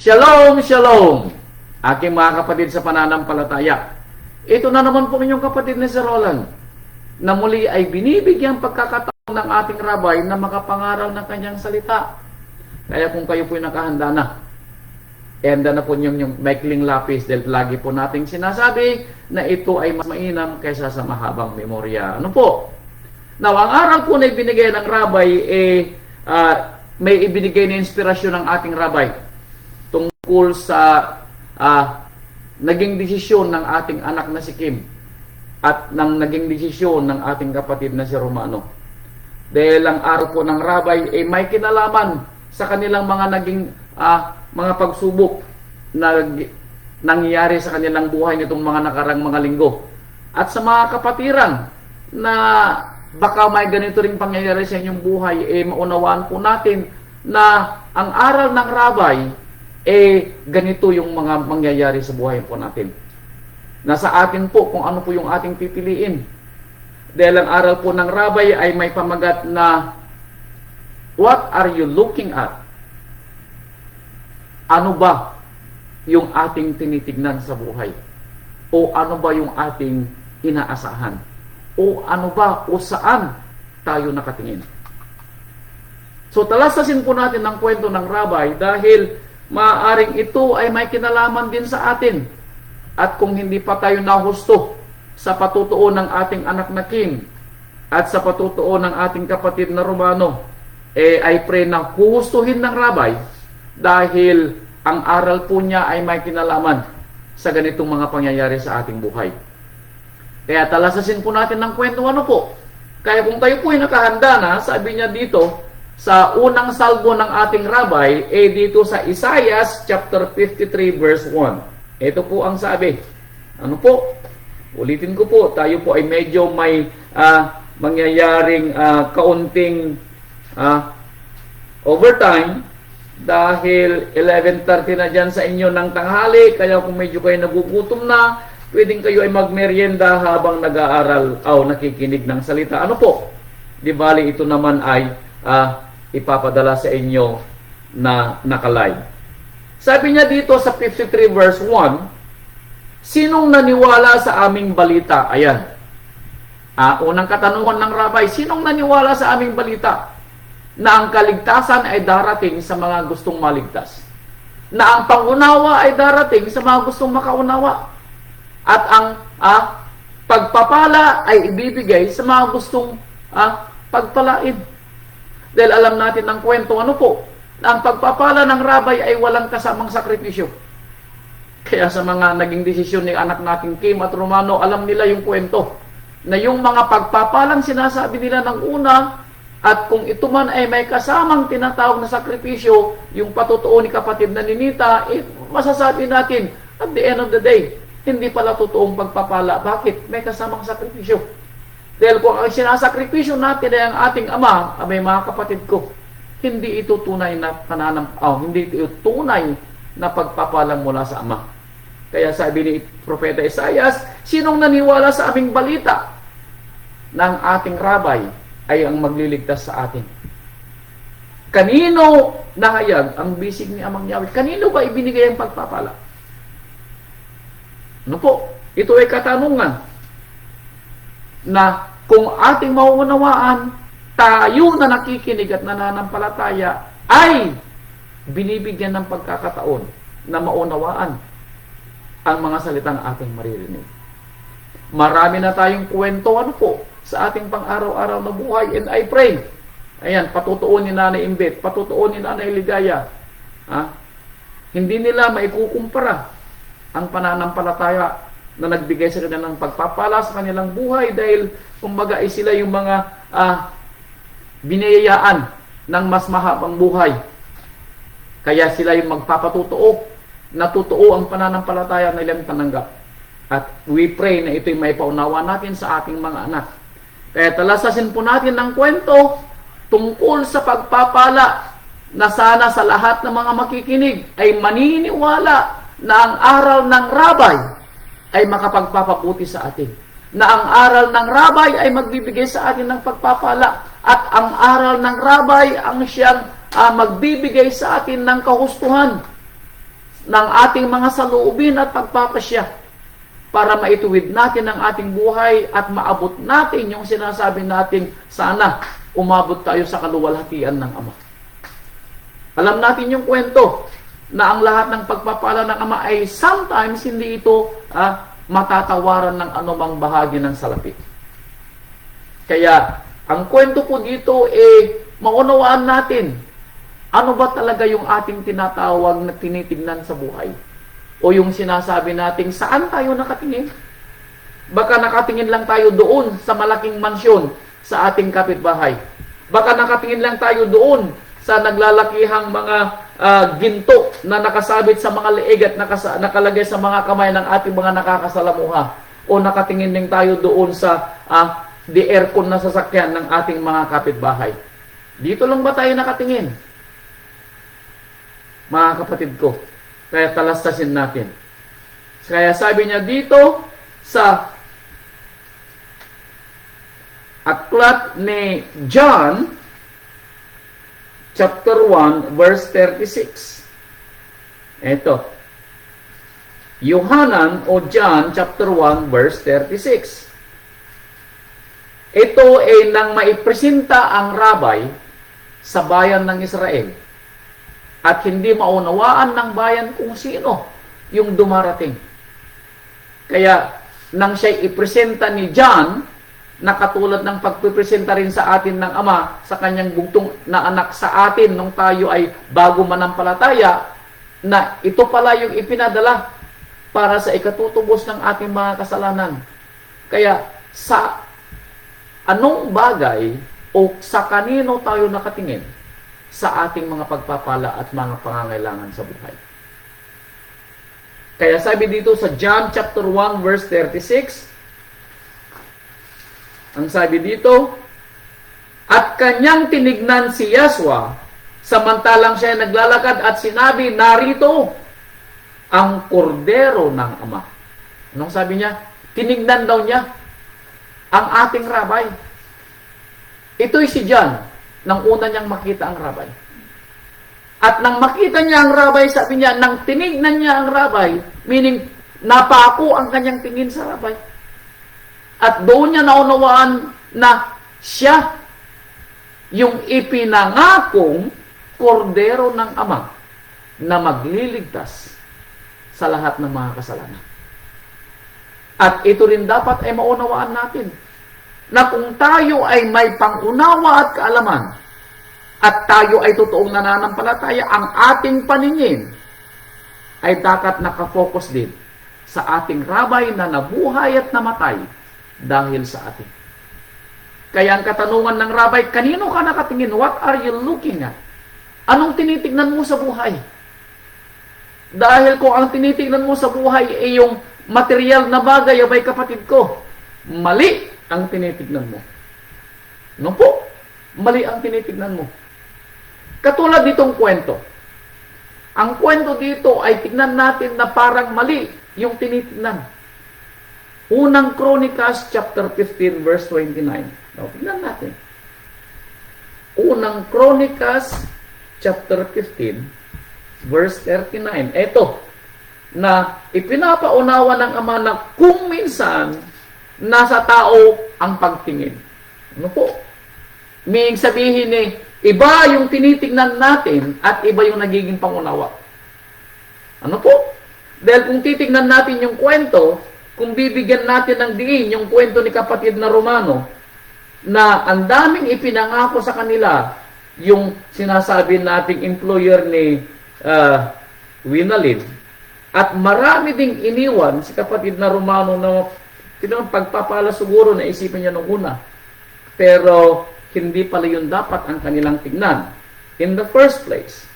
Shalom, shalom! Aking mga kapatid sa pananampalataya. Ito na naman po inyong kapatid na si Roland, na muli ay binibigyang pagkakataon ng ating rabay na makapangaral ng kanyang salita. Kaya kung kayo po'y nakahanda na, handa na po yung maikling lapis dahil lagi po nating sinasabi na ito ay mas mainam kaysa sa mahabang memorya. Ano po? Now, ang aral po na ibinigay ng rabay may ibinigay na inspirasyon ng ating rabay tungkol sa naging desisyon ng ating anak na si Kim at ng naging desisyon ng ating kapatid na si Romano. Dahil ang araw po ng rabay ay may kinalaman sa kanilang mga naging mga pagsubok na nangyayari sa kanilang buhay nitong mga nakarang mga linggo. At sa mga kapatiran na baka may ganito ring pangyayari sa inyong buhay, maunawaan po natin na ang aral ng rabay ganito yung mga mangyayari sa buhay po natin. Nasa atin po kung ano po yung ating pipiliin. Dahil ang aral po ng rabay ay may pamagat na what are you looking at? Ano ba yung ating tinitignan sa buhay? O ano ba yung ating inaasahan? O ano ba o saan tayo nakatingin? So talasasin po natin ang kwento ng rabay dahil maaaring ito ay may kinalaman din sa atin. At kung hindi pa tayo nahusto sa patutuo ng ating anak na Kim at sa patutuo ng ating kapatid na Romano, I pray na huhustuhin ng rabay dahil ang aral po niya ay may kinalaman sa ganitong mga pangyayari sa ating buhay. Kaya talasasin po natin ng kwento ano po. Kaya kung tayo po ay nakahanda na, sabi niya dito, sa unang salmo ng ating rabay, dito sa Isaiah chapter 53 verse 1. Ito po ang sabi. Ano po? Ulitin ko po, tayo po ay medyo may mangyayaring kaunting overtime dahil 11:30 na dyan sa inyo ng tanghali, kaya kung medyo kayo nagugutom na, pwedeng kayo ay magmerienda habang nag-aaral o nakikinig ng salita. Ano po? Di bali ito naman ay ipapadala sa inyo na naka-live. Sabi niya dito sa 53 verse 1, sinong naniwala sa aming balita? Ayan. Unang katanungan ng rabay, sinong naniwala sa aming balita? Na ang kaligtasan ay darating sa mga gustong maligtas. Na ang pangunawa ay darating sa mga gustong makaunawa. At ang pagpapala ay ibibigay sa mga gustong pagpalain. Dahil alam natin ang kwento, ano po? Na ang pagpapala ng rabay ay walang kasamang sakripisyo. Kaya sa mga naging desisyon ni anak nating Kim at Romano, alam nila yung kwento. Na yung mga pagpapalang sinasabi nila ng una, at kung ito man ay may kasamang tinatawag na sakripisyo, yung patutuo ni kapatid na Ninita, masasabi natin, at the end of the day, hindi pala totoong pagpapala. Bakit? May kasamang sakripisyo. Dahil kung ang sinasakripisyo natin ay ang ating ama, may mga kapatid ko, hindi ito tunay na hindi ito tunay na pagpapalang mula sa ama. Kaya sabi ni Propeta Isaiah, sinong naniwala sa aming balita ng ating rabay ay ang magliligtas sa atin? Kanino nahayag ang bisig ni Amang Yahweh? Kanino ba ibinigay ang pagpapala? Ano po? Ito ay katanungan na kung ating mauunawaan, tayo na nakikinig at nananampalataya ay binibigyan ng pagkakataon na maunawaan ang mga salitang ating maririnig. Marami na tayong kwento ano po sa ating pang-araw-araw na buhay, and I pray, ayan, patutuon ni Nanay Imbet, patutuon ni Nanay Ligaya, hindi nila maikukumpara ang pananampalataya na nagbigay sa kanila ng pagpapala sa kanilang buhay dahil kumbaga ay sila yung mga biniyayaan ng mas mahabang buhay. Kaya sila yung magpapatutuo na totoo ang pananampalataya na ilang tananggap. At we pray na ito'y may paunawa natin sa ating mga anak. Kaya talasasin po natin ng kwento tungkol sa pagpapala na sana sa lahat ng mga makikinig ay maniniwala na ang aral ng rabay ay makapagpapabuti sa atin. Na ang aral ng rabay ay magbibigay sa atin ng pagpapala. At ang aral ng rabay ang siyang magbibigay sa atin ng kahustuhan. ng ating mga saloobin at pagpapasya para maituwid natin ang ating buhay at maabot natin yung sinasabi nating sana umabot tayo sa kaluwalhatian ng Ama. Alam natin yung kwento na ang lahat ng pagpapala ng Ama ay sometimes hindi ito matatawaran ng anumang bahagi ng salapi. Kaya ang kwento po dito maunawaan natin ano ba talaga yung ating tinatawag na tinitignan sa buhay? O yung sinasabi nating saan tayo nakatingin? Baka nakatingin lang tayo doon sa malaking mansyon sa ating kapitbahay. Baka nakatingin lang tayo doon sa naglalakihang mga ginto na nakasabit sa mga leeg at nakalagay sa mga kamay ng ating mga nakakasalamuha. O nakatingin din tayo doon sa the aircon na sasakyan ng ating mga kapitbahay. Dito lang ba tayo nakatingin? Mga kapatid ko, kaya talastasin natin. Kaya sabi niya dito sa aklat ni John chapter 1 verse 36. Ito. Yohanan o John chapter 1 verse 36. Ito ay nang maipresenta ang rabay sa bayan ng Israel. At hindi maunawaan ng bayan kung sino yung dumarating. Kaya, nang siya'y ipresenta ni John, na katulad ng pagpipresenta rin sa atin ng Ama sa kanyang bugtong na anak sa atin nung tayo ay bago manampalataya, na ito pala yung ipinadala para sa ikatutubos ng ating mga kasalanan. Kaya, sa anong bagay o sa kanino tayo nakatingin sa ating mga pagpapala at mga pangangailangan sa buhay. Kaya sabi dito sa John chapter 1 verse 36, ang sabi dito, at kanyang tinignan si Yeswa, samantalang siya naglalakad at sinabi, narito ang kordero ng Ama. Anong sabi niya? Tinignan daw niya ang ating rabay. Ito'y si John nang una niyang makita ang rabay. At nang makita niya ang rabay, sabi niya, nang tinignan niya ang rabay, meaning, napako ang kanyang tingin sa rabay. At doon niya naunawaan na siya yung ipinangakong kordero ng Ama na magliligtas sa lahat ng mga kasalanan. At ito rin dapat ay maunawaan natin na kung tayo ay may pangunawa at kaalaman at tayo ay totoong nananampalataya, ang ating paningin ay dapat nakafocus din sa ating rabay na nabuhay at namatay dahil sa atin. Kaya ang katanungan ng rabay, kanino ka nakatingin? What are you looking at? Anong tinitignan mo sa buhay? Dahil kung ang tinitignan mo sa buhay ay yung material na bagay, abay kapatid ko, mali ang tinitignan mo. No po? Mali ang tinitignan mo. Katulad ditong kwento. Ang kwento dito ay tignan natin na parang mali yung tinitignan. Unang Chronicles chapter 15 verse 29. Now, tignan natin. Unang Chronicles chapter 15 verse 39. Ito, na ipinapaunawa ng Ama na kung minsan nasa tao ang pagtingin. Ano po? May sabihin iba yung tinitignan natin at iba yung nagiging pangunawa. Ano po? Dahil kung titignan natin yung kwento, kung bibigyan natin ng diin yung kwento ni kapatid na Romano, na ang daming ipinangako sa kanila, yung sinasabi nating employer ni Winalin, at marami ding iniwan si kapatid na Romano na pagpapala siguro na isipin niya nung una. Pero hindi pala yun dapat ang kanilang tignan. In the first place,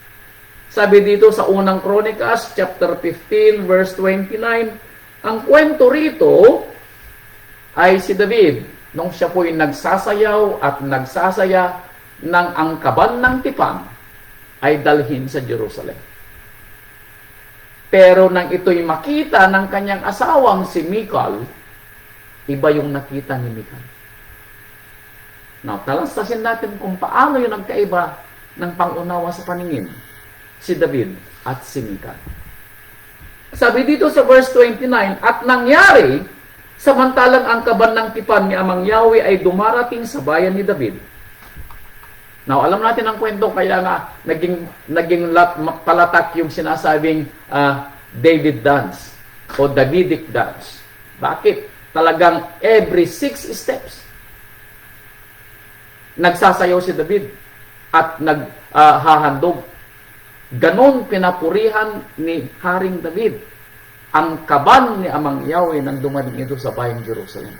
sabi dito sa unang Chronicles, chapter 15, verse 29, ang kwento rito ay si David, nung siya po'y nagsasayaw at nagsasaya ng ang kaban ng tipan ay dalhin sa Jerusalem. Pero nang ito'y makita ng kanyang asawang si Michal, iba yung nakita ni Michal. Now, talastasin natin kung paano yung nagkaiba ng pangunawa sa paningin si David at si Michal. Sabi dito sa verse 29, at nangyari, samantalang ang kaban ng tipan ni Amang Yahweh ay dumarating sa bayan ni David. Now, alam natin ang kwento, kaya nga naging palatak yung sinasabing David dance o Davidic dance. Bakit? Talagang every 6 steps, nagsasayaw si David at naghahandog. Ganon pinapurihan ni Haring David ang kaban ni Amang Yahweh nang dumating ito sa bayang Jerusalem.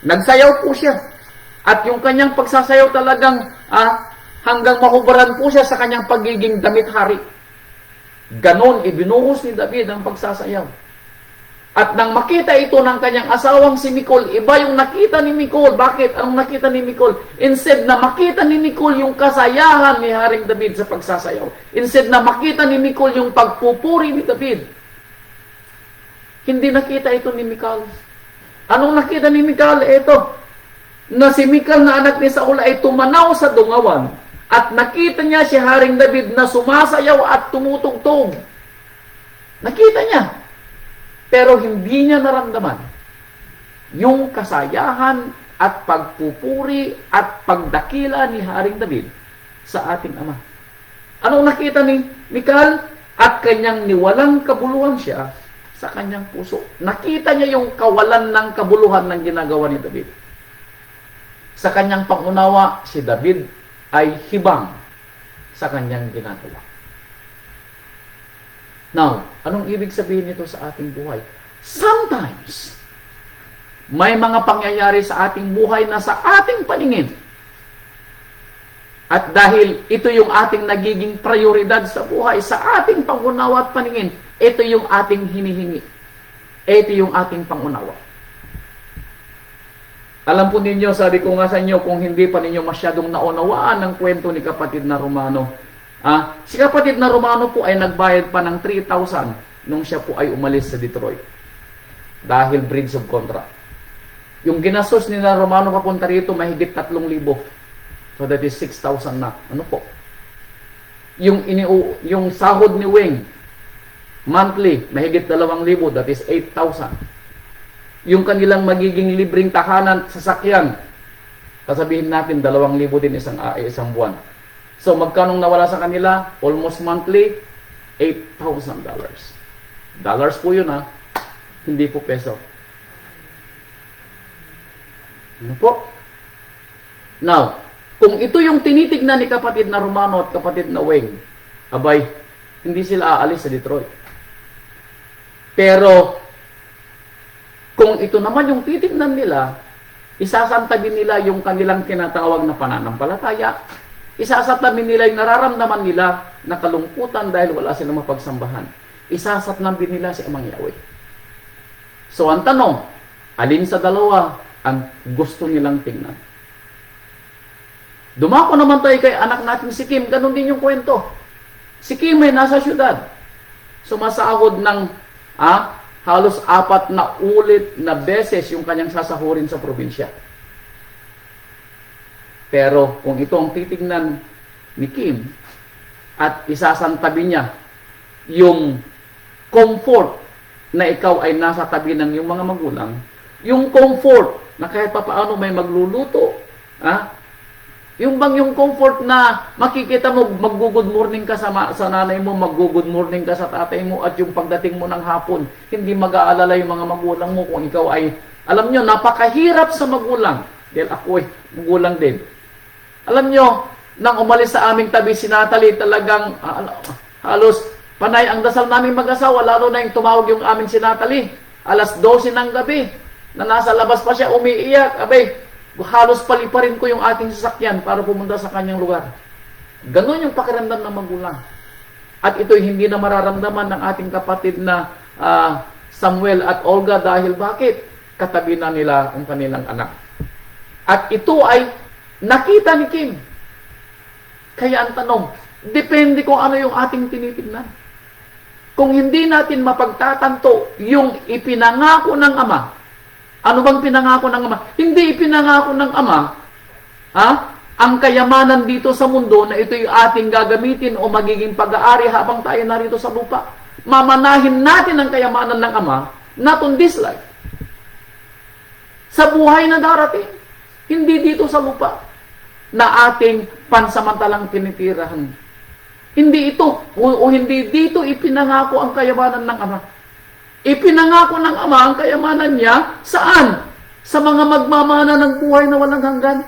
Nagsayaw po siya. At yung kanyang pagsasayaw talagang hanggang mahubaran po siya sa kanyang pagiging damit hari. Ganon, ibinuhos ni David ang pagsasayaw. At nang makita ito ng kanyang asawang si Michal, iba yung nakita ni Michal. Bakit? Anong nakita ni Michal? Instead na makita ni Michal yung kasayahan ni Haring David sa pagsasayaw. Instead na makita ni Michal yung pagpupuri ni David. Hindi nakita ito ni Michal. Anong nakita ni Michal? Ito, na si Michal na anak ni Saul ay tumanaw sa dungawan at nakita niya si Haring David na sumasayaw at tumutugtog. Nakita niya. Pero hindi niya naramdaman yung kasayahan at pagpupuri at pagdakila ni Haring David sa ating Ama. Anong nakita ni Michal? At kanyang niwalang kabuluhan siya sa kanyang puso. Nakita niya yung kawalan ng kabuluhan ng ginagawa ni David. Sa kanyang pangunawa, si David ay hibang sa kanyang ginagawa. Now, anong ibig sabihin nito sa ating buhay? Sometimes, may mga pangyayari sa ating buhay na sa ating paningin. At dahil ito yung ating nagiging prioridad sa buhay, sa ating pangunawa at paningin, ito yung ating hinihingi. Ito yung ating pangunawa. Alam po ninyo, sabi ko nga sa inyo, kung hindi pa ninyo masyadong naunawaan ang kwento ni kapatid na Romano, si kapatid na Romano po ay nagbayad pa ng 3,000 nung siya po ay umalis sa Detroit. Dahil breach of contract. Yung ginastos ni na Romano papunta rito, mahigit 3,000. So that is 6,000 na. Ano po? Yung sahod ni Wing, monthly, mahigit 2,000, that is 8,000. Yung kanilang magiging libreng tahanan, sasakyan, sasabihin natin 2,000 din isang buwan. So magkanong nawala sa kanila? Almost monthly, $8,000. Dollars po yun hindi po peso. Ano po? Now, kung ito yung tinitignan ni kapatid na Romano at kapatid na Weng, abay, hindi sila aalis sa Detroit. Pero, kung ito naman yung titignan nila, isasantabi nila yung kanilang tinatawag na pananampalataya, isasantabi nila yung nararamdaman nila na kalungkutan dahil wala silang mapagsambahan. Isasantabi nila si Amang Yahweh. So ang tanong, alin sa dalawa ang gusto nilang tingnan? Dumako naman tayo kay anak natin si Kim, ganun din yung kwento. Si Kim ay nasa syudad. Sumasahod ng halos 4 na ulit na beses yung kanyang sasahurin sa probinsya. Pero kung ito ang titignan ni Kim at isasantabi niya yung comfort na ikaw ay nasa tabi ng iyong mga magulang, yung comfort na kahit papaano may magluluto, yung bang yung comfort na makikita mo, mag-good morning ka sa nanay mo, mag-good morning ka sa tatay mo, at yung pagdating mo ng hapon, hindi mag-aalala yung mga magulang mo kung ikaw ay, alam nyo, napakahirap sa magulang. Dahil ako magulang din. Alam nyo, nang umalis sa aming tabi si Natalie, talagang halos panay ang dasal namin mag-asawa, lalo na yung tumawag yung aming si Natalie. 12:00 ng gabi, na nasa labas pa siya, umiiyak, abay, halos paliparin ko yung ating sasakyan para pumunta sa kanyang lugar. Ganon yung pakiramdam ng magulang. At ito'y hindi na mararamdaman ng ating kapatid na Samuel at Olga dahil bakit? Katabi na nila ang kanilang anak. At ito ay nakita ni Kim. Kaya ang tanong, depende kung ano yung ating tinitignan. Kung hindi natin mapagtatanto yung ipinangako ng Ama. Ano bang pinangako ng Ama? Hindi ipinangako ng Ama, ang kayamanan dito sa mundo na ito'y ating gagamitin o magiging pag-aari habang tayo narito sa lupa. mamanahin natin ang kayamanan ng Ama, not on this life. Sa buhay na darating, hindi dito sa lupa na ating pansamantalang tinitirahan. Hindi ito, o hindi dito ipinangako ang kayamanan ng Ama. Ipinangako ng Ama ang kayamanan niya, saan? Sa mga magmamana ng buhay na walang hanggan.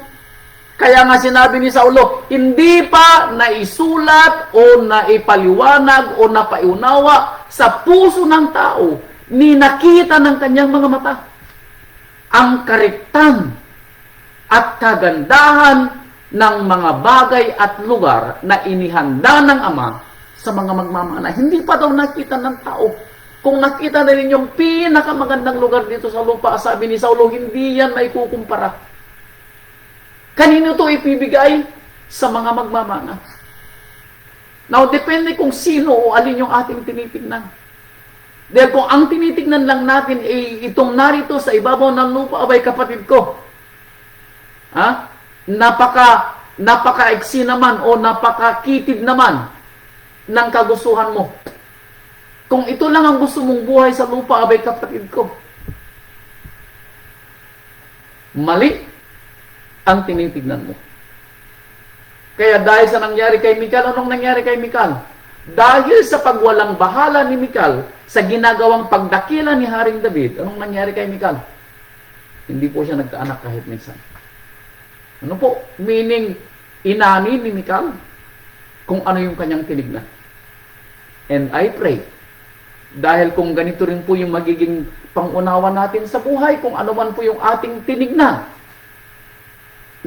Kaya nga sinabi ni Saulo, hindi pa naisulat o naipaliwanag o napaiunawa sa puso ng tao ni nakita ng kanyang mga mata ang kariktan at kagandahan ng mga bagay at lugar na inihanda ng Ama sa mga magmamana. Hindi pa daw nakita ng tao. Kung nakita na rin yung pinakamagandang lugar dito sa lupa, sabi ni Saulo, hindi yan may kukumpara. Kanino ito ipibigay? Sa mga magmamana. Now, depende kung sino o alin yung ating tinitignan. Dahil kung ang tinitignan lang natin ay itong narito sa ibabaw ng lupa, abay kapatid ko, napaka-iksi naman o napakakitid naman ng kagustuhan mo. Kung ito lang ang gusto mong buhay sa lupa, abay kapatid ko, mali ang tinitignan mo. Kaya dahil sa nangyari kay Mikal, anong nangyari kay Mikal? Dahil sa pagwalang bahala ni Mikal sa ginagawang pagdakila ni Haring David, anong nangyari kay Mikal? Hindi po siya nagkaanak kahit minsan. Ano po? Meaning, inani ni Mikal kung ano yung kanyang tinignan. And I pray, dahil kung ganito rin po yung magiging pangunawa natin sa buhay, kung ano man po yung ating tinignan,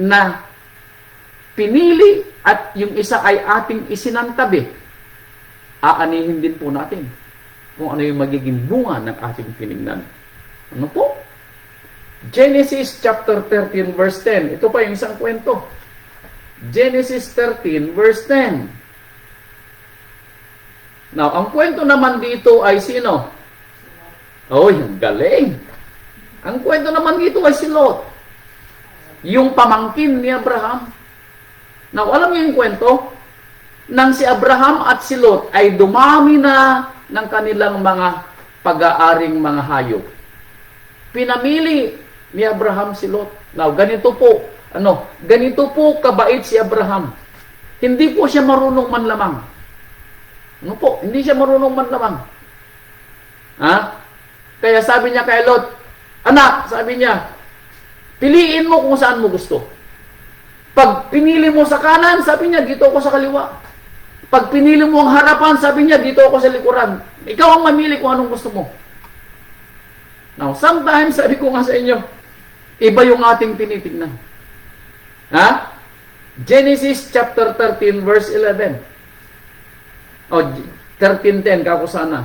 na pinili at yung isa ay ating isinantabi, aanihin din po natin kung ano yung magiging bunga ng ating tinignan. Ano po? Genesis chapter 13 verse 10. Ito pa yung isang kwento. Genesis 13 verse 10. Now, ang kwento naman dito ay sino? Oh, yung galing. Ang kwento naman dito ay si Lot. Yung pamangkin ni Abraham. Now, alam niyo yung kwento? Nang si Abraham at si Lot ay dumami na ng kanilang mga pag-aaring mga hayop. Pinamili ni Abraham si Lot. Now, ganito po kabait si Abraham. Hindi po siya marunong manlamang. Ano po? Hindi siya marunong manlamang. Kaya sabi niya kay Lot, anak, sabi niya, piliin mo kung saan mo gusto. Pag pinili mo sa kanan, sabi niya, dito ako sa kaliwa. Pag pinili mo ang harapan, sabi niya, dito ako sa likuran. Ikaw ang mamili kung anong gusto mo. Now, sometimes, sabi ko nga sa inyo, iba yung ating tinitignan. Genesis chapter 13, verse 11. 13:10, kako sana.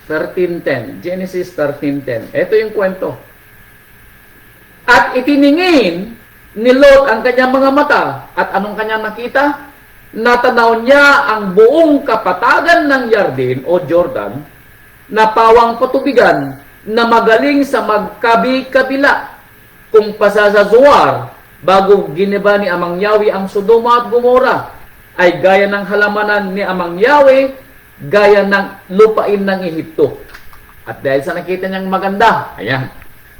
13:10. Genesis 13:10. Ito yung kwento. At itiningin ni Lot ang kanyang mga mata. At anong kanyang nakita? Natanaw niya ang buong kapatagan ng Yarden o Jordan na pawang patubigan na magaling sa magkabi-kabila kung pasasazuar bago giniba ni Amang Yahweh ang Sodoma at Gomora ay gaya ng halamanan ni Amang Yahweh, gaya ng lupain ng Ehipto. At dahil sa nakita niyang maganda, ayan,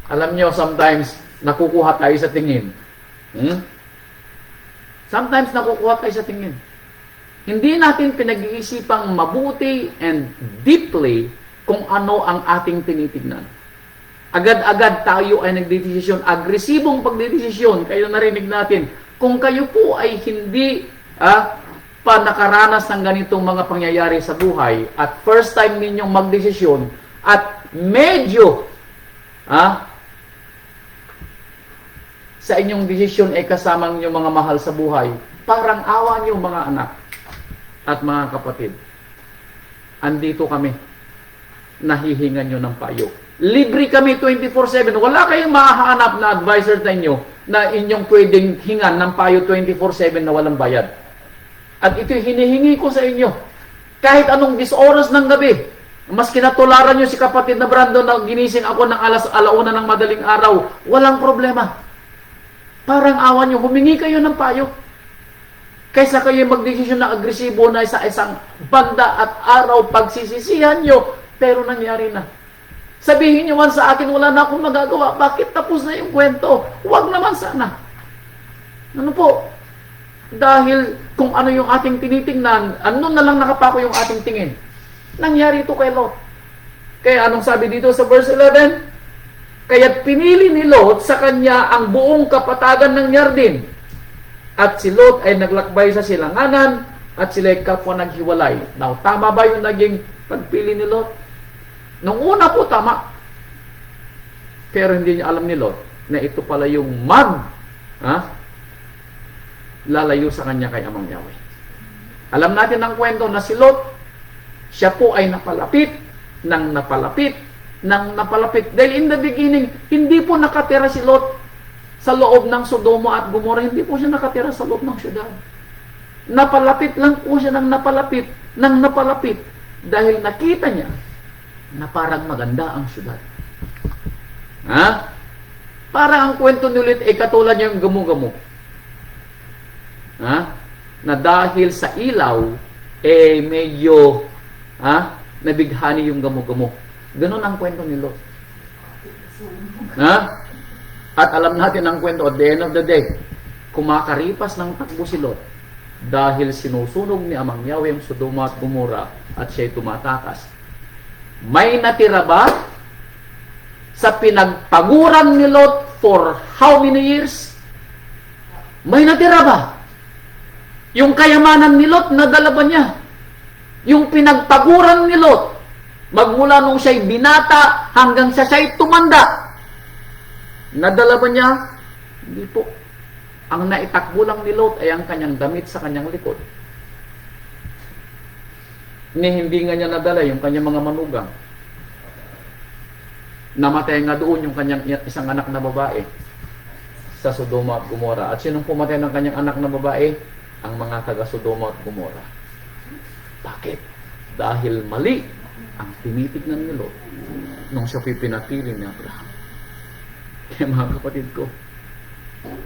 alam niyo, sometimes nakukuha tayo sa tingin. Sometimes nakukuha tayo sa tingin. Hindi natin pinag-iisipang mabuti and deeply kung ano ang ating tinitignan. Agad-agad tayo ay nagdedesisyon, agresibong pagdedesisyon. Kayo narinig natin, kung kayo po ay hindi pa nakaranas ng ganitong mga pangyayari sa buhay at first time ninyong magdesisyon at medyo sa inyong desisyon ay kasamang inyong mga mahal sa buhay, parang awa niyo mga anak at mga kapatid. Andito kami. Nahihingan nyo ng payo. Libre kami 24/7. Wala kayong mahahanap na advisor sa inyo na inyong pwedeng hingan ng payo 24/7 na walang bayad. At ito'y hinihingi ko sa inyo. Kahit anong oras ng gabi, mas kinatularan nyo si kapatid na Brandon na ginising ako ng alauna ng madaling araw, walang problema. Parang awan nyo, humingi kayo ng payo. Kaysa kayo magdesisyon na agresibo na sa isang banda at araw pagsisisihan nyo, pero nangyari na. Sabihin nyo man sa akin, wala na akong magagawa. Bakit tapos na yung kwento? Huwag naman sana. Ano po? Dahil kung ano yung ating tinitingnan, ano na lang nakapako yung ating tingin. Nangyari ito kay Lot. Kaya anong sabi dito sa verse 11? Kaya't pinili ni Lot sa kanya ang buong kapatagan ng Yarden. At si Lot ay naglakbay sa silanganan at sila'y kapwa naghiwalay. Now, tama ba yung naging pagpili ni Lot? Nung una po, tama. Pero hindi niya alam ni Lot na ito pala yung lalayo sa kanya kay Amang Yahweh. Alam natin ang kwento na si Lot, siya po ay napalapit. Dahil in the beginning, hindi po nakatira si Lot sa loob ng Sodoma at Gomora. Hindi po siya nakatira sa loob ng syudad. Napalapit lang po siya ng napalapit. Dahil nakita niya na parang maganda ang syudad. Parang ang kwento nilit ay katulad yung gamo-gamo. Na dahil sa ilaw, medyo nabighani yung gamo-gamo. Ganon ang kwento ni Lot. At alam natin ang kwento, at the end of the day, kumakaripas ng takbo si Lot dahil sinusunog ni Amang Yahweh ang Sodoma at Gomora at siya'y tumatakas. May natira ba sa pinagpaguran ni Lot for how many years? May natira ba? Yung kayamanan ni Lot, nadala ba niya? Yung pinagpaguran ni Lot, magmula nung siya'y binata hanggang sa siya'y tumanda, nadala ba niya? Hindi po. Ang naitakbo lang ni Lot ay ang kanyang damit sa kanyang likod. Hindi nga niya nadala yung kanyang mga manugang. Namatay nga doon yung kanyang isang anak na babae sa Sodoma at Gomora. At sinong pumatay ng kanyang anak na babae? Ang mga taga Sodoma at Gomora. Bakit? Dahil mali ang tinitignan ni Lot nung siya pinatili ni Abraham. Kaya mga kapatid ko,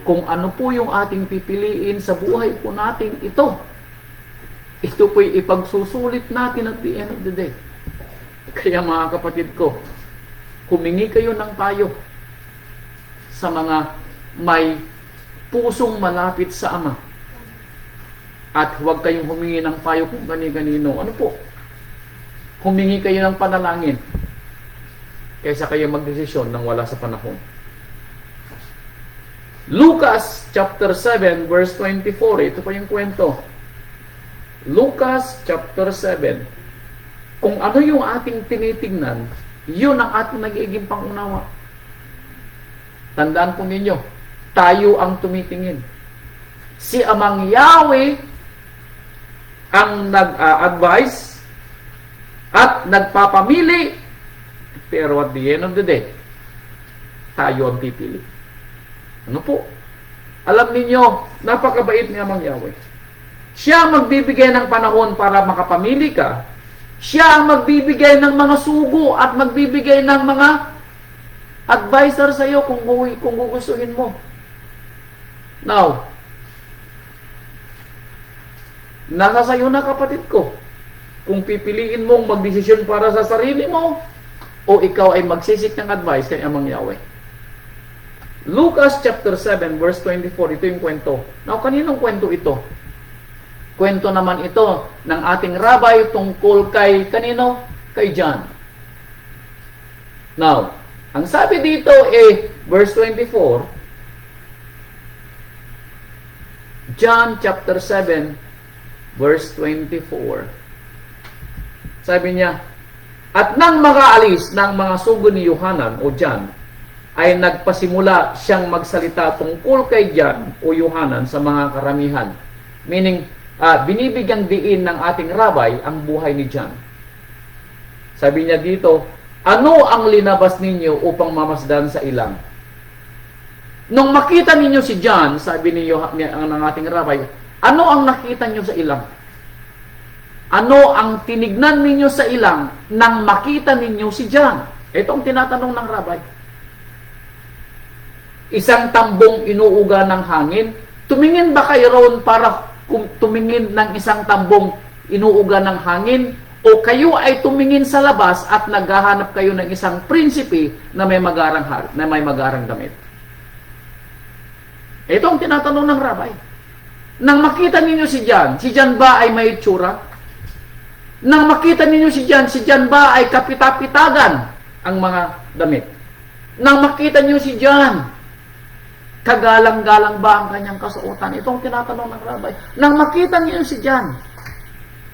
kung ano po yung ating pipiliin sa buhay po natin ito po'y ipagsusulit natin at the end of the day. Kaya mga kapatid ko, humingi kayo ng payo sa mga may pusong malapit sa Ama. At huwag kayong humingi ng payo kung gani-ganino. Ano po? Humingi kayo ng panalangin kaysa kayo magdesisyon nang wala sa panahon. Lucas chapter 7 verse 24. Ito pa yung kwento. Lucas chapter 7. Kung ano yung ating tinitingnan, yun ang ating nagiging pangunawa. Tandaan po ninyo, tayo ang tumitingin. Si Amang Yahweh ang nag-advise at nagpapamili, pero at the end of the day, tayo ang pipili. Ano po? Alam ninyo, napakabait ni Amang Yahweh. Siya ang magbibigay ng panahon para makapamili ka. Siya ang magbibigay ng mga sugo at magbibigay ng mga advisor sa iyo kung gugustuhin mo. Now, nasa sayo na kapatid ko. Kung pipiliin mong magdesisyon para sa sarili mo o ikaw ay magsisik ng advice kay Amang Yahweh. Lucas chapter 7 verse 24, ito yung kwento. Now, kaninong kwento ito? Kwento naman ito ng ating rabbi tungkol kay kanino? Kay John. Now, ang sabi dito verse 24, John chapter 7 verse 24. Sabi niya, at nang makaalis ng mga sugo ni Yohanan o John, ay nagpasimula siyang magsalita tungkol kay John o Yohanan sa mga karamihan. Meaning, binibigyang diin ng ating rabbi ang buhay ni John. Sabi niya dito, ano ang linabas ninyo upang mamasdan sa ilang? Nung makita ninyo si John, sabi ng ating rabbi, ano ang nakita niyo sa ilang? Ano ang tinignan ninyo sa ilang nang makita ninyo si John? Ito ang tinatanong ng rabbi. Isang tambong inuuga ng hangin, tumingin ba kayo roon para kung tumingin ng isang tambong inuuga ng hangin, o kayo ay tumingin sa labas at naghahanap kayo ng isang prinsipe na may magarang damit? Ito ang tinatanong ng rabay. Nang makita ninyo si John ba ay may itsura? Nang makita ninyo si John ba ay kapitapitagan ang mga damit? Nang makita ninyo si John, kagalang-galang ba ang kanyang kasuotan? Ito ang tinatanong ng rabay. Nang makita ninyo si John,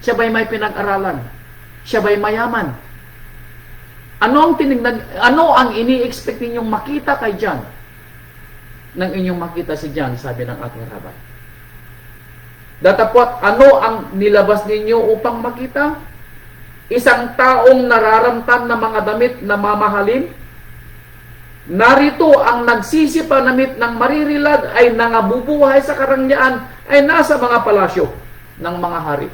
siya ba'y may pinag-aralan? Siya ba'y mayaman? Ano ang ini-expect ninyong makita kay John? Nang inyong makita si John, sabi ng ating rabay. Datapwat, ano ang nilabas ninyo upang makita? Isang taong nararamtan ng mga damit na mamahalin? Narito ang nagsisipanamit ng maririlag ay nangabubuhay sa karangyaan ay nasa mga palasyo ng mga hari.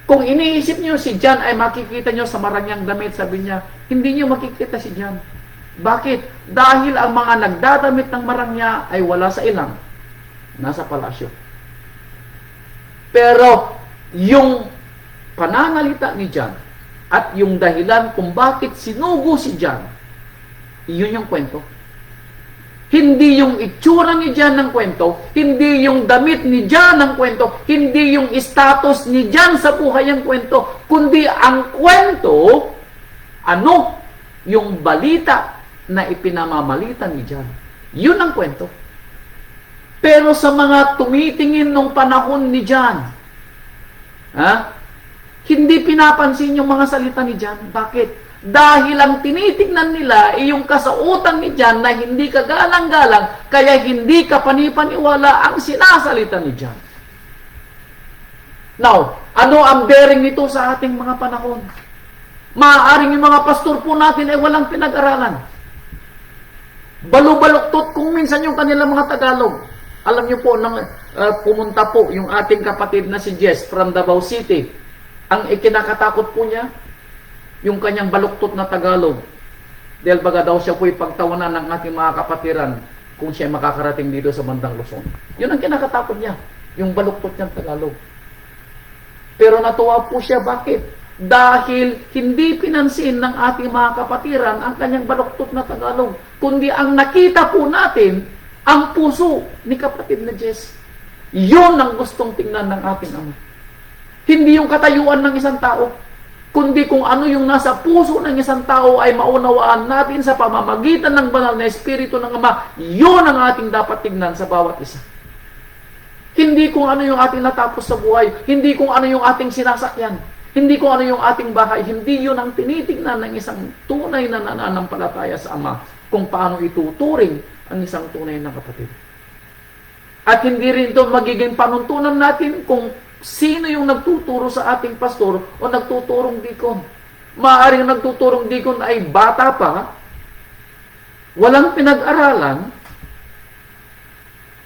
Kung iniisip nyo si John ay makikita nyo sa marangyang damit, sabi niya, hindi nyo makikita si John. Bakit? Dahil ang mga nagdadamit ng marangya ay wala sa ilang, nasa palasyo. Pero yung pananalita ni John at yung dahilan kung bakit sinugo si John, iyon yung kwento. Hindi yung itsura ni John ng kwento, hindi yung damit ni John ng kwento, hindi yung status ni John sa buhay ang kwento, kundi ang kwento, ano? Yung balita na ipinamamalitan ni John. Yun ang kwento. Pero sa mga tumitingin nung panahon ni John, hindi pinapansin yung mga salita ni John. Bakit? Dahil ang tinitingnan nila ay yung kasautan ni John na hindi kagalang-galang, kaya hindi ka panipaniwala ang sinasalita ni John. Now, ano ang bearing nito sa ating mga panahon? Maaaring yung mga pastor po natin ay walang pinag-aralan. Balubaluktot kung minsan yung kanilang mga Tagalog. Alam niyo po, nang pumunta po yung ating kapatid na si Jess from Davao City, ang ikinakatakot po niya, yung kanyang baluktot na Tagalog. Dahil baga daw siya po'y pagtawanan ng ating mga kapatiran kung siya makakarating dito sa bandang Luzon. Yun ang kinakatakot niya, yung baluktot niyang Tagalog. Pero natuwa po siya, bakit? Dahil hindi pinansin ng ating mga kapatiran ang kanyang baluktot na Tagalog, kundi ang nakita po natin, ang puso ni kapatid na Jess. Yun ang gustong tingnan ng ating Ama. Hindi yung katayuan ng isang tao, kundi kung ano yung nasa puso ng isang tao ay maunawaan natin sa pamamagitan ng banal na Espiritu ng Ama. Yun ang ating dapat tingnan sa bawat isa. Hindi kung ano yung ating natapos sa buhay, hindi kung ano yung ating sinasakyan, hindi kung ano yung ating bahay, hindi yun ang tinitingnan ng isang tunay na nananampalataya sa Ama kung paano ituturing ang isang tunay na kapatid. At hindi rin ito magiging panuntunan natin kung sino yung nagtuturo sa ating pastor o nagtuturong dikon. Maaaring nagtuturong dikon ay bata pa, walang pinag-aralan,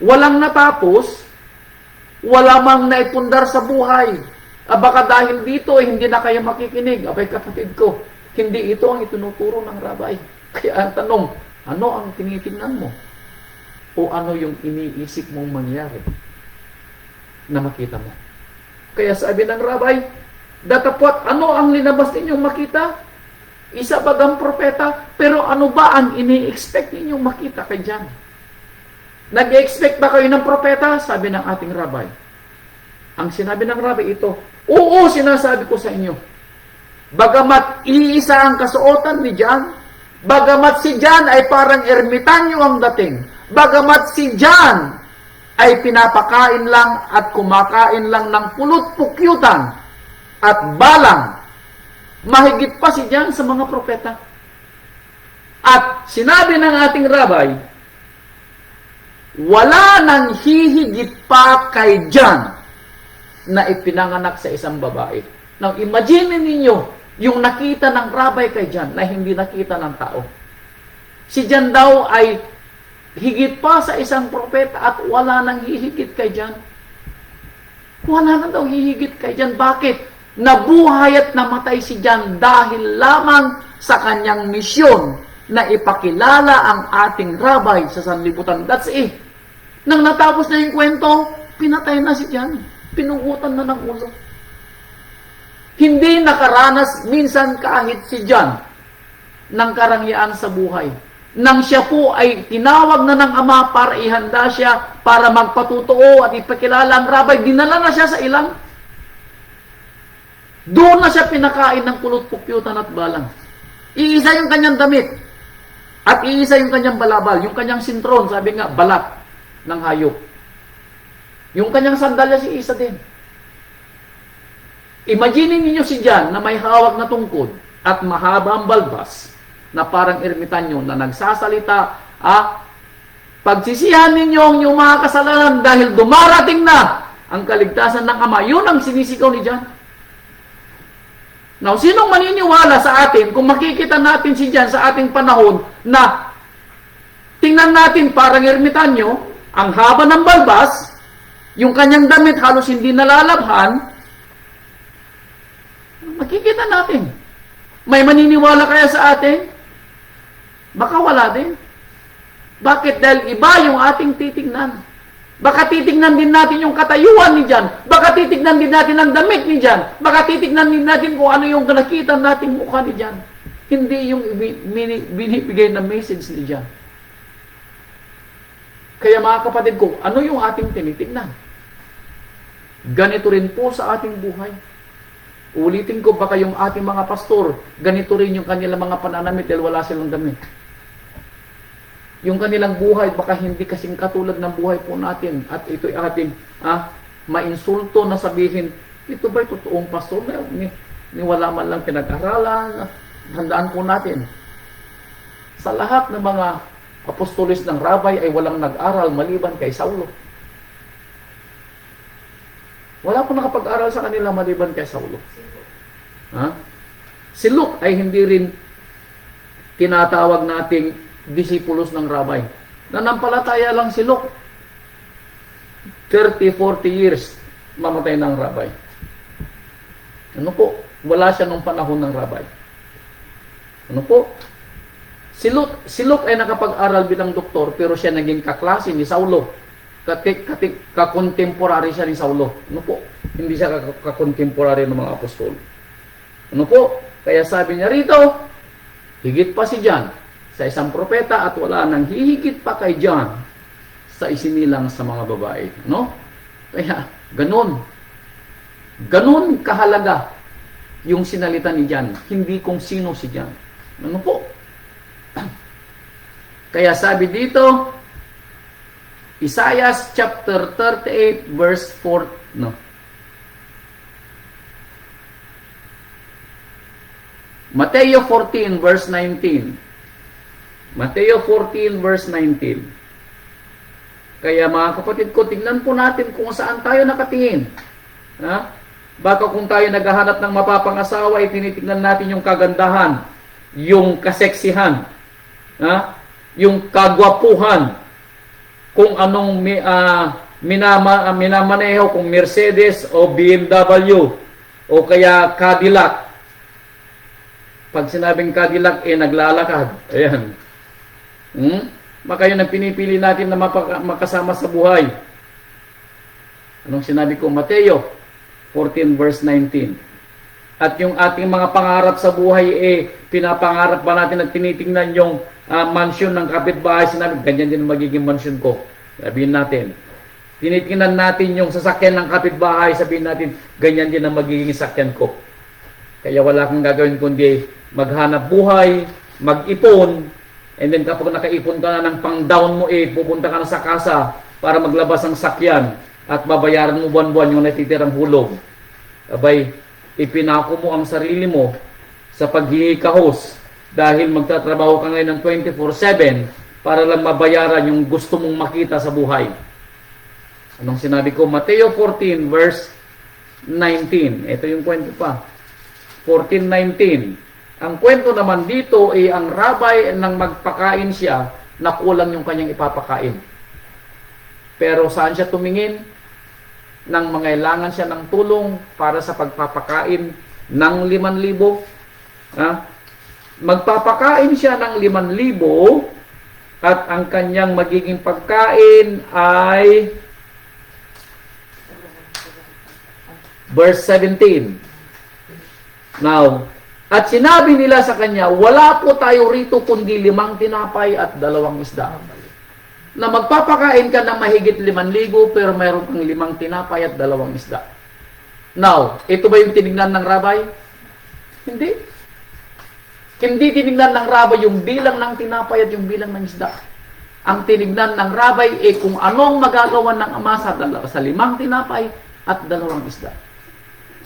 walang natapos, wala mang naipundar sa buhay. Baka dahil dito hindi na kayo makikinig. Abay kapatid ko, hindi ito ang itinuturo ng rabay. Kaya ang tanong, ano ang tinitingnan mo? O ano yung iniisip mong mangyari na makita mo? Kaya sabi ng rabay, datapwat, ano ang linabas ninyong makita? Isa bagang propeta, pero ano ba ang ini-expect ninyong makita kay John? Nag-expect ba kayo ng propeta? Sabi ng ating rabay. Ang sinabi ng rabay ito, oo, sinasabi ko sa inyo. Bagamat iisa ang kasuotan ni John, bagamat si John ay parang ermitanyo ang dating, bagamat si John ay pinapakain lang at kumakain lang ng pulot-pukyutan at balang, mahigit pa si John sa mga propeta. At sinabi ng ating rabay, wala nang hihigit pa kay John na ipinanganak sa isang babae. Now, imagine ninyo yung nakita ng rabay kay John na hindi nakita ng tao. Si John daw ay higit pa sa isang propeta at wala nang hihigit kay John. Wala na daw hihigit kay John. Bakit? Nabuhay at namatay si John dahil lamang sa kanyang misyon na ipakilala ang ating rabay sa sanlibutan. That's it. Nang natapos na yung kwento, pinatay na si John. Pinugutan na ng ulo. Hindi nakaranas minsan kahit si John ng karangyaan sa buhay. Nang siya po ay tinawag na ng Ama para ihanda siya, para magpatutuo at ipakilala ang rabay, dinala na siya sa ilang. Doon na siya pinakain ng kulot, pukyutan at balang. Iisa yung kanyang damit. At iisa yung kanyang balabal. Yung kanyang sintron, sabi nga, balat ng hayop. Yung kanyang sandalyas, isa din. Imagine ninyo si John na may hawak na tungkod at mahaba ang balbas na parang ermitanyo na nagsasalita, pagsisihan ninyo ang inyong mga kasalanan dahil dumarating na ang kaligtasan ng Ama. Yun ang sinisigaw ni John. Now, sinong maniniwala sa atin kung makikita natin si John sa ating panahon na tingnan natin parang ermitanyo, ang haba ng balbas, yung kanyang damit halos hindi nalalabhan, makikita natin. May maniniwala kaya sa atin? Baka wala din. Bakit? Dahil iba yung ating titignan. Baka titignan din natin yung katayuan ni John. Baka titignan din natin ang damit ni John. Baka titignan din natin kung ano yung nakita nating mukha ni John. Hindi yung binibigay na message ni John. Kaya mga kapatid ko, ano yung ating tinitignan? Ganito rin po sa ating buhay. Ulitin ko, baka yung ating mga pastor, ganito rin yung kanilang mga pananamit dahil wala silang damit. Yung kanilang buhay, baka hindi kasing katulad ng buhay po natin. At ito'y ating mainsulto na sabihin, ito ba'y totoong pastor? Ni wala man lang pinag-aralan. Handaan po natin. Sa lahat ng mga apostolis ng rabay ay walang nag-aral maliban kay Saulo. Wala po nakapag-aral sa kanila maliban kay Saulo. Si Luke ay hindi rin tinatawag nating disipulos ng rabay. Nanampalataya lang si Luke. 30-40 years mamatay ng rabay. Ano po? Wala siya nung panahon ng rabay. Ano po? Si Luke ay nakapag-aral bilang doktor pero siya naging kaklase ni Saulo. Kakontemporary siya ni Saulo. Ano po? Hindi siya kakontemporary ng mga apostol. Ano po? Kaya sabi niya rito, higit pa si John sa isang propeta at wala nang hihigit pa kay John sa isinilang sa mga babae. No? Kaya, ganun. Ganun kahalaga yung sinalita ni John. Hindi kung sino si John. Ano po? Kaya sabi dito, Isaiah chapter 38 verse 4, no. Mateo 14 verse 19. Mateo 14 verse 19. Kaya mga kapatid ko, tingnan po natin kung saan tayo nakatingin. Baka kung tayo naghahanap ng mapapangasawa, ay tinitingnan natin yung kagandahan, yung kaseksihan, yung kagwapuhan, kung anong minamaneho, kung Mercedes o BMW o kaya Cadillac. Pag sinabing Cadillac, naglalakad. Ayan. Baka yun ang pinipili natin na makasama sa buhay. Anong sinabi ko? Mateo 14 verse 19. At yung ating mga pangarap sa buhay, pinapangarap ba natin at tinitingnan yung mansion ng kapitbahay? Sinabi, ganyan din magiging mansion ko. Sabihin natin. Tinitingnan natin yung sasakyan ng kapitbahay. Sabihin natin, ganyan din ang magiging sasakyan ko. Kaya wala kang gagawin kundi maghanap buhay, mag-ipon, and then kapag nakaipon ka na ng pang-down mo, pupunta ka na sa kasa para maglabas ng sakyan at babayaran mo buwan-buwan yung natitirang hulog. Abay, ipinako mo ang sarili mo sa paghihikahos dahil magtatrabaho ka ngayon ng 24/7 para lang mabayaran yung gusto mong makita sa buhay. Anong sinabi ko? Mateo 14 verse 19. Ito yung kwento pa. 14:19. Ang kwento naman dito ay ang rabay nang magpakain siya na kulang yung kanyang ipapakain. Pero saan siya tumingin? Nang mangailangan siya ng tulong para sa pagpapakain ng 5,000. Magpapakain siya ng 5,000 at ang kanyang magiging pagkain ay Verse 17. Now, at sinabi nila sa kanya, wala po tayo rito kundi 5 tinapay at 2 isda. Na magpapakain ka ng mahigit 5,000 pero mayroon kang 5 tinapay at 2 isda. Now, ito ba yung tinignan ng rabay? Hindi. Hindi tinignan ng rabay yung bilang ng tinapay at yung bilang ng isda. Ang tinignan ng rabay ay kung anong magagawa ng ama sa 5 tinapay at 2 isda.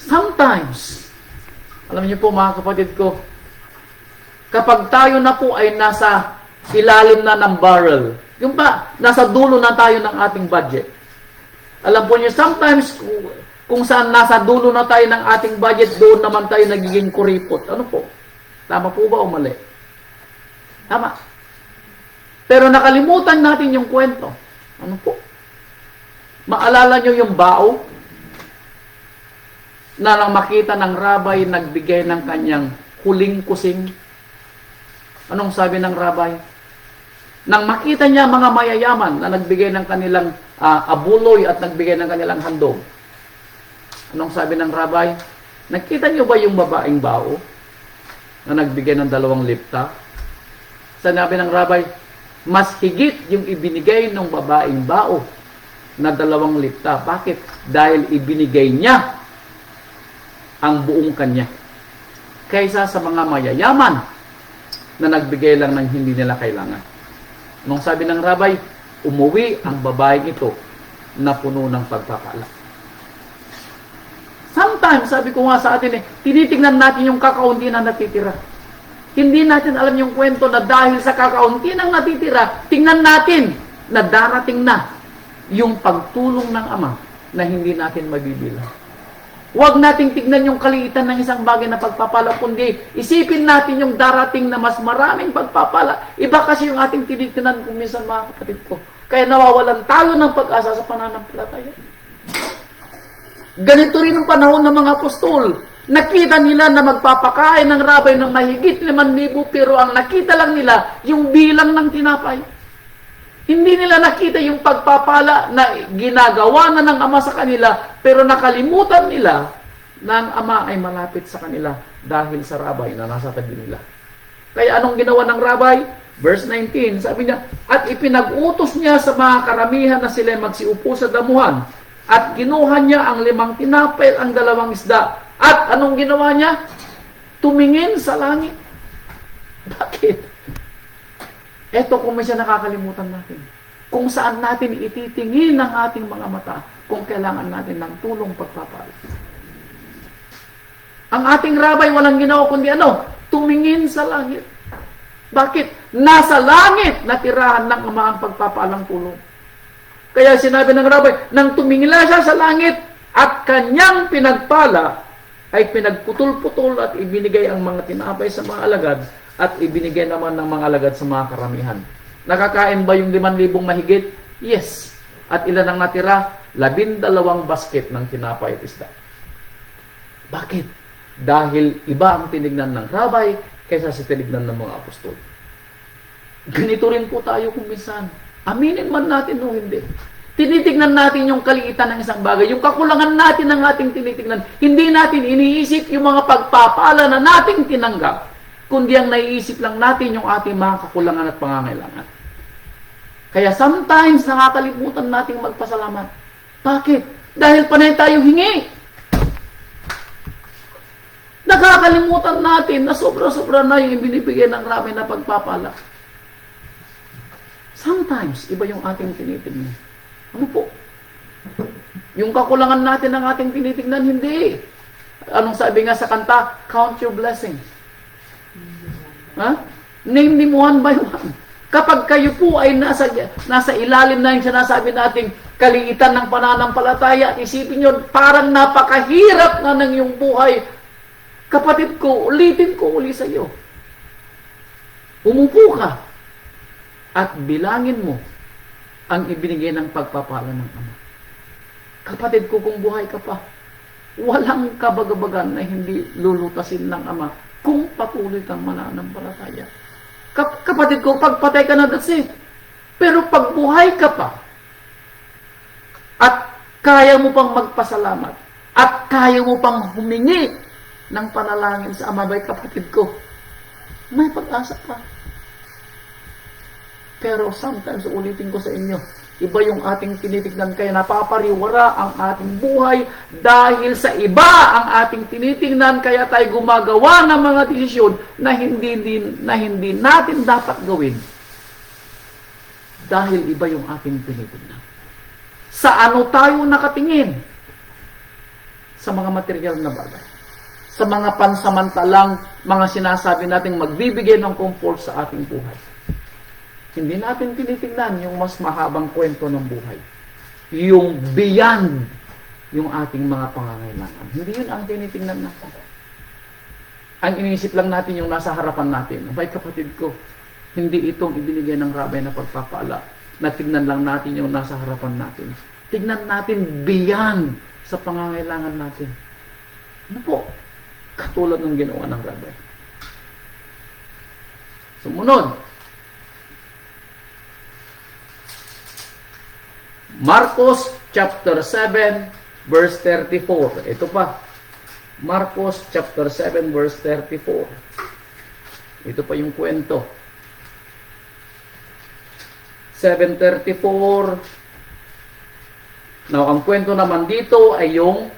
Sometimes, alam niyo po mga kapatid ko, kapag tayo na po ay nasa ilalim na ng barrel, yung ba, nasa dulo na tayo ng ating budget. Alam po niyo, sometimes, kung saan nasa dulo na tayo ng ating budget, doon naman tayo nagiging kuripot. Ano po? Tama po ba o mali? Tama. Pero nakalimutan natin yung kwento. Ano po? Maalala niyo yung bao? Na nang makita ng rabay, nagbigay ng kanyang huling kusing. Anong sabi ng rabay? Nang makita niya mga mayayaman na nagbigay ng kanilang abuloy at nagbigay ng kanilang handog. Anong sabi ng rabay? Nakita niyo ba yung babaeng bao na nagbigay ng 2 lipta? Sinabi ng rabay, mas higit yung ibinigay ng babaeng bao na 2 lipta. Bakit? Dahil ibinigay niya ang buong kanya. Kaysa sa mga mayayaman na nagbigay lang ng hindi nila kailangan. Nung sabi ng rabay, umuwi ang babaeng ito na puno ng pagpapala. Sometimes, sabi ko nga sa atin tinitingnan natin yung kakaunti na natitira. Hindi natin alam yung kwento na dahil sa kakaunti nang natitira, tingnan natin na darating na yung pagtulong ng Ama na hindi natin mabibilang. Huwag nating tignan yung kaliitan ng isang bagay na pagpapala, kundi isipin natin yung darating na mas maraming pagpapala. Iba kasi yung ating tinitingnan kung minsan mga kapatid ko. Kaya nawawalan tayo ng pag-asa sa pananampalataya. Ganito rin ang panahon ng mga apostol. Nakita nila na magpapakain ng rabay ng mahigit 5,000 pero ang nakita lang nila yung bilang ng tinapay. Hindi nila nakita yung pagpapala na ginagawa na ng Ama sa kanila, pero nakalimutan nila na ang Ama ay malapit sa kanila dahil sa rabay na nasa tabi nila. Kaya anong ginawa ng rabay? Verse 19, sabi niya, at ipinag-utos niya sa mga karamihan na sila magsiupo sa damuhan, at kinuha niya ang 5 tinapay at ang 2 isda. At anong ginawa niya? Tumingin sa langit. Bakit? Ito kung may siya nakakalimutan natin. Kung saan natin ititingin ang ating mga mata kung kailangan natin ng tulong pagpapala. Ang ating rabay walang ginawa kundi ano? Tumingin sa langit. Bakit? Nasa langit natirahan ng Ama ang pagpapalang tulong. Kaya sinabi ng rabay, nang tumingila siya sa langit at kanyang pinagpala, ay pinagputol-putol at ibinigay ang mga tinapay sa mga alagad at ibinigay naman ng mga alagad sa mga karamihan. Nakakain ba yung 5,000 mahigit? Yes. At ilan ang natira? 12 basket ng tinapay at isda. Bakit? Dahil iba ang tinignan ng rabay kaysa sa tinignan ng mga apostol. Ganito rin po tayo kung minsan. Aminin man natin o hindi. Tinitignan natin yung kaliitan ng isang bagay, yung kakulangan natin ng ating tinitignan. Hindi natin iniisip yung mga pagpapala na nating tinanggap, kundi ang naiisip lang natin yung ating mga kakulangan at pangangailangan. Kaya sometimes nakakalimutan nating magpasalamat. Bakit? Dahil panay tayo hingi. Nakakalimutan natin na sobra-sobra na yung binibigay ng rabay na pagpapala. Sometimes, iba yung ating tinitignan. Ano po? Yung kakulangan natin ng ating tinitignan, hindi. Anong sabi nga sa kanta? Count your blessings. Ha? Name them one by one. Kapag kayo po ay nasa ilalim na yung sinasabi nating kaliitan ng pananampalataya at isipin nyo, parang napakahirap na ng iyong buhay. Kapatid ko, ulitin ko uli sa iyo. Umupo ka at bilangin mo ang ibinigay ng pagpapala ng Ama. Kapatid ko, kung buhay ka pa, walang kabagabagan na hindi lulutasin ng Ama kung patuloy kang mananampalataya. Kapatid ko, pagpatay ka na, that's it. Pero pag buhay ka pa, at kaya mo pang magpasalamat, at kaya mo pang humingi ng panalangin sa Ama, bay kapatid ko, may pag-asa ka. Pero sometimes, ulitin ko sa inyo, iba yung ating tinitignan, kaya napapariwara ang ating buhay dahil sa iba ang ating tinitingnan, kaya tayo gumagawa ng mga desisyon na hindi natin dapat gawin. Dahil iba yung ating tinitingnan. Sa ano tayo nakatingin? Sa mga material na bagay. Sa mga pansamantalang mga sinasabi nating magbibigay ng comfort sa ating buhay. Hindi natin tinitingnan yung mas mahabang kwento ng buhay. Yung beyond yung ating mga pangangailangan. Hindi yun ang tinitingnan natin. Ang iniisip lang natin yung nasa harapan natin. Abay kapatid ko, hindi itong ibinigay ng rabay na pagpapala na tignan lang natin yung nasa harapan natin. Tignan natin beyond sa pangangailangan natin. Ano po? Katulad ng ginawa ng rabay. Sumunod. Marcos chapter 7 verse 34. Ito pa. Marcos chapter 7 verse 34. Ito pa yung kwento. 7:34. Now, ang kwento naman dito ay yung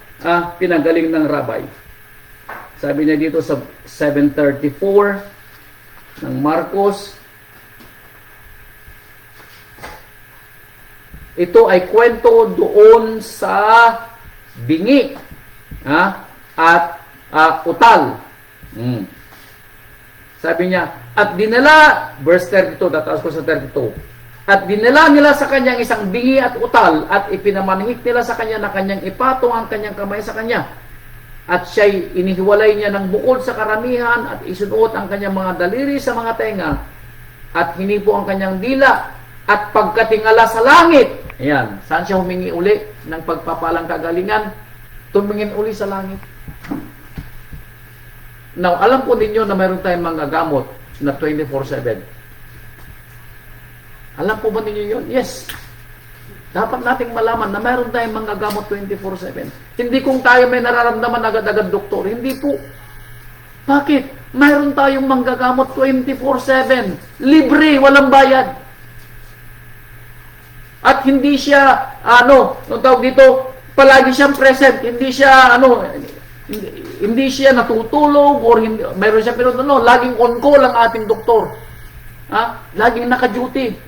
pinagaling ng rabay. Sabi niya dito sa 7:34 ng Marcos, ito ay kwento doon sa bingi at utal. Sabi niya, at dinala, verse 32, tataas ko sa 32, at dinala nila sa kanyang isang bingi at utal, at ipinamanhik nila sa kanya na kanyang ipatong ang kanyang kamay sa kanya. At siya'y inihiwalay niya ng bukod sa karamihan, at isunuot ang kanyang mga daliri sa mga tenga, at hinipo ang kanyang dila, at pagkatingala sa langit. Ayan, saan siya humingi uli ng pagpapalang kagalingan? Tumingin uli sa langit. Now, alam po ninyo na mayroon tayong mga gamot na 24/7. Alam po ba ninyo yun? Yes. Dapat nating malaman na mayroon tayong mga gamot 24/7. Hindi kung tayo may nararamdaman agad-agad, doktor. Hindi po. Bakit? Mayroon tayong manggagamot 24/7. Libre, walang bayad. At hindi siya, nung tawag dito, palagi siyang present. Hindi siya, hindi siya natutulog or hindi, mayroon siya, pero laging on call ang ating doktor. Laging naka-duty.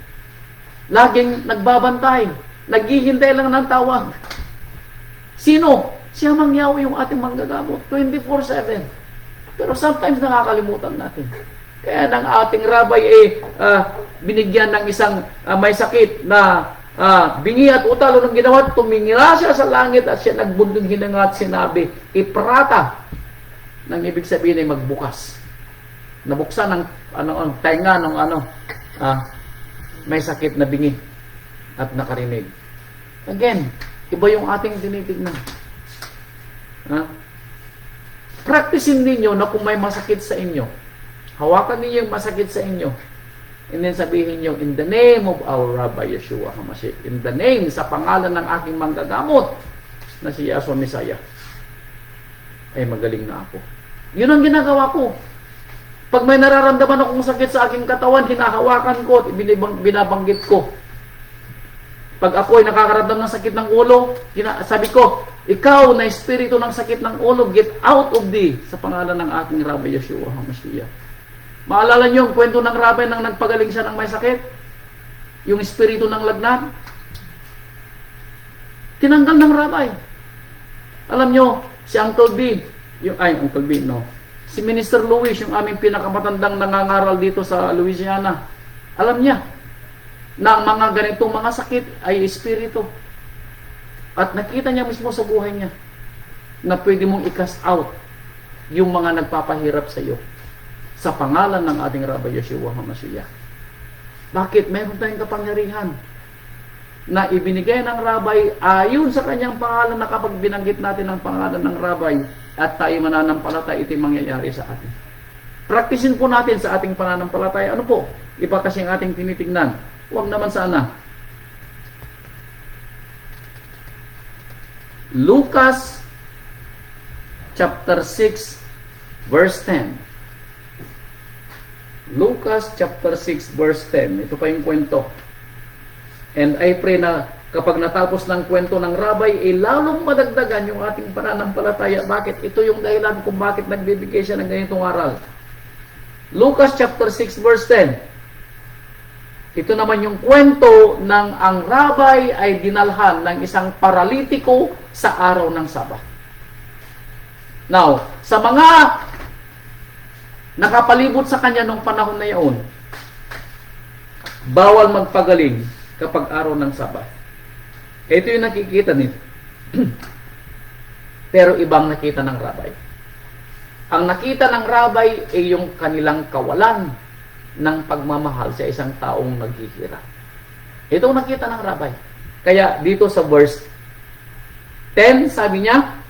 Laging nagbabantay. Naghihintay lang ng tawag. Sino? Siya mangyaw yung ating manggagamot 24/7. Pero sometimes nakakalimutan natin. Kaya ng ating rabay binigyan ng isang may sakit na bingi at utal. Anong ginawa? Tumingila siya sa langit at siya nagbundong hinanga at sinabi, iprata. Nang ibig sabihin ay magbukas. Nabuksan ang tainga ng may sakit na bingi at nakarinig. Again, iba yung ating tinitignan. Practicein ninyo na kung may masakit sa inyo, hawakan ninyo yung masakit sa inyo, and then sabihin nyo, in the name of our Rabbi Yeshua HaMashiach, in the name, sa pangalan ng aking manggagamot na si Yahshua Messiah, ay magaling na ako. Yun ang ginagawa ko. Pag may nararamdaman akong sakit sa aking katawan, hinahawakan ko at binabanggit ko. Pag ako ay nakakaramdam ng sakit ng ulo, sabi ko, ikaw na espiritu ng sakit ng ulo, get out of thee sa pangalan ng ating Rabbi Yeshua HaMashiach. Maalala niyo ang kwento ng rabbi nang nagpagaling siya ng may sakit? Yung espiritu ng lagnat? Tinanggal ng rabbi. Alam niyo, si Uncle B, si Minister Louis, yung aming pinakamatandang nangangaral dito sa Louisiana, alam niya na ang mga ganitong mga sakit ay espiritu. At nakita niya mismo sa buhay niya na pwede mong i-cast out yung mga nagpapahirap sa iyo sa pangalan ng ating Rabbi Yeshua HaMashiach. Bakit? Meron tayong kapangyarihan na ibinigay ng Rabbi ayon sa kanyang pangalan, na kapag binanggit natin ang pangalan ng Rabbi at tayo mananampalataya, ito'y mangyayari sa atin. Practicein po natin sa ating pananampalataya. Ano po? Iba kasi ang ating tinitingnan. Huwag naman sana. Lucas chapter 6, verse 10. Lucas chapter 6, verse 10. Ito pa yung kwento. And I pray na kapag natapos ng kwento ng rabay, lalong madagdagan yung ating pananampalataya. Bakit? Ito yung dahilan kung bakit nagbibigay siya ng ganitong aral. Lucas chapter 6, verse 10. Ito naman yung kwento ng ang rabay ay dinalhan ng isang paralitiko sa araw ng Sabat. Now, sa mga nakapalibot sa kanya nung panahon na yaon, bawal magpagaling kapag araw ng Sabat. Ito yung nakikita nito. Pero ibang nakita ng rabay. Ang nakita ng rabay ay yung kanilang kawalan ng pagmamahal sa isang taong naghihirap. Ito ang nakita ng rabay. Kaya dito sa verse 10, sabi niya,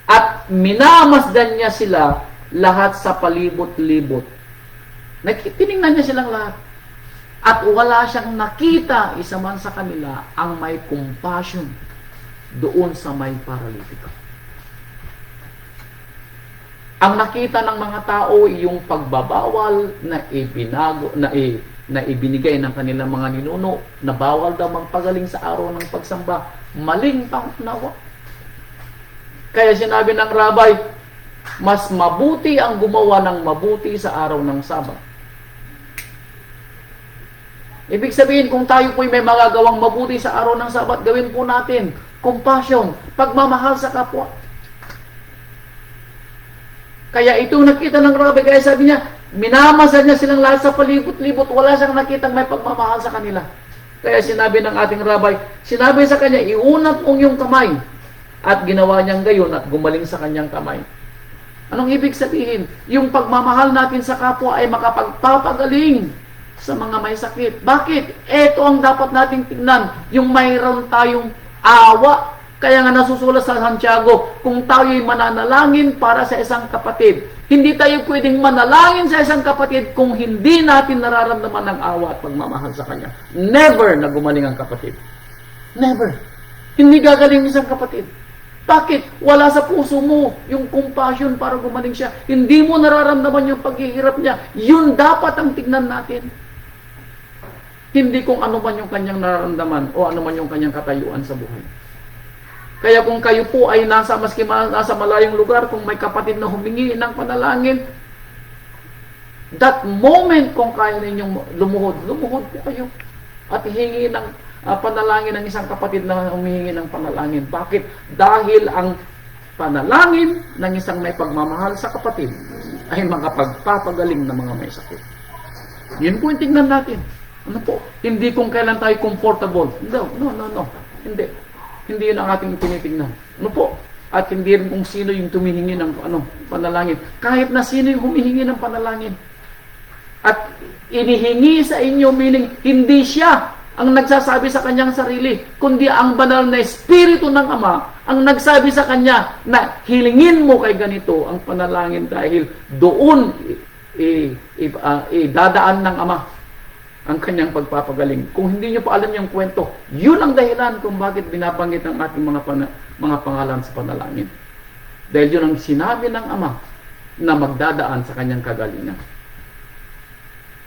at minamasdan niya sila lahat sa palibot-libot. Tiningnan niya silang lahat. At wala siyang nakita, isa man sa kanila, ang may compassion doon sa may paralitiko. Ang nakita ng mga tao, yung pagbabawal na ibinigay ng kanilang mga ninuno, na bawal daw magpagaling sa araw ng pagsamba. Maling pangunawa. Kaya sinabi ng rabay, mas mabuti ang gumawa ng mabuti sa araw ng Sabat. Ibig sabihin, kung tayo po'y may magagawang mabuti sa araw ng Sabat, gawin po natin compassion, pagmamahal sa kapwa. Kaya ito nakita ng rabbi, kaya sabi niya, minamasan niya silang lahat sa palibot-libot, wala siyang nakitang may pagmamahal sa kanila. Kaya sinabi ng ating rabbi, sinabi sa kanya, iunat mong yung kamay. At ginawa niyang gayon at gumaling sa kanyang kamay. Anong ibig sabihin? Yung pagmamahal natin sa kapwa ay makapagpapagaling sa mga may sakit. Bakit? Ito ang dapat nating tingnan. Yung mayroon tayong awa. Kaya nga nasusulat sa Santiago, kung tayo'y mananalangin para sa isang kapatid, hindi tayo pwedeng manalangin sa isang kapatid kung hindi natin nararamdaman ng awa at pagmamahal sa kanya. Never na gumaling ang kapatid. Never. Hindi gagaling isang kapatid. Bakit? Wala sa puso mo yung compassion para gumaling siya. Hindi mo nararamdaman yung paghihirap niya. Yun dapat ang tignan natin. Hindi kung ano man yung kanyang nararamdaman o ano man yung kanyang katayuan sa buhay. Kaya kung kayo po ay maski nasa malayong lugar, kung may kapatid na humingi ng panalangin, that moment kung kaya ninyong lumuhod po kayo. At hihingi ng panalangin ng isang kapatid na humihingi ng panalangin. Bakit? Dahil ang panalangin ng isang may pagmamahal sa kapatid ay makapagpapagaling ng mga may sakit. Yun po yung tingnan natin. Ano po? Hindi kung kailan tayo comfortable. No. Hindi. Hindi yun ang ating tinitingnan. Ano po? At hindi rin kung sino yung tumihingi ng panalangin. Kahit na sino yung humihingi ng panalangin. At inihingi sa inyo, meaning hindi siya ang nagsasabi sa kanyang sarili, kundi ang banal na Espiritu ng Ama ang nagsabi sa kanya na hilingin mo kay ganito ang panalangin dahil doon dadaan ng Ama ang kanyang pagpapagaling. Kung hindi nyo pa alam yung kwento, yun ang dahilan kung bakit binabanggit ang ating mga pangalan sa panalangin. Dahil yun ang sinabi ng Ama na magdadaan sa kanyang kagalingan.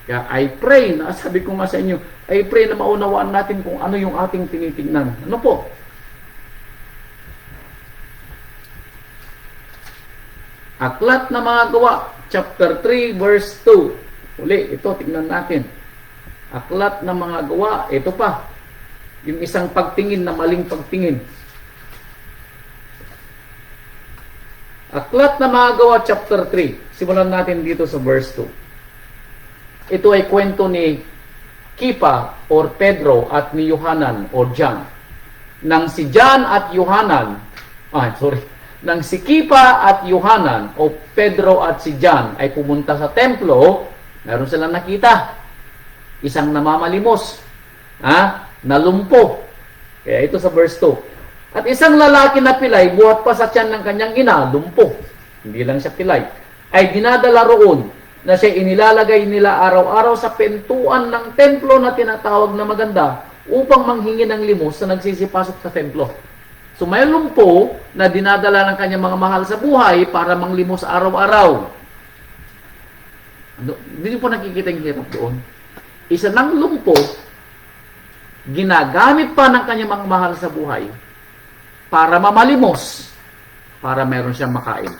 Kaya I pray, na sabi ko nga sa inyo, I pray na maunawaan natin kung ano yung ating tinitingnan. Ano po? Aklat na mga Gawa, chapter 3, verse 2. Uli, ito, tingnan natin. Aklat na mga Gawa, ito pa. Yung isang pagtingin na maling pagtingin. Aklat na mga Gawa, chapter 3. Simulan natin dito sa verse 2. Ito ay kwento ni Kipa or Pedro at ni Yohanan or John. Nang si John at Yohanan, nang si Kipa at Yohanan o Pedro at si John ay pumunta sa templo, meron silang nakita. Isang namamalimos, nalumpo. Kaya ito sa verse 2. At isang lalaki na pilay, buhat pa sa tiyan ng kanyang ina, lumpo. Hindi lang siya pilay. Ay dinadala roon na siya inilalagay nila araw-araw sa pintuan ng templo na tinatawag na Maganda upang manghingi ng limos sa nagsisipasok sa templo. So may lumpo na dinadala ng kanyang mga mahal sa buhay para manglimos araw-araw. Hindi po nakikita yung hirap doon. Isa ng lumpo, ginagamit pa ng kanyang mga mahal sa buhay para mamalimos, para meron siyang makain.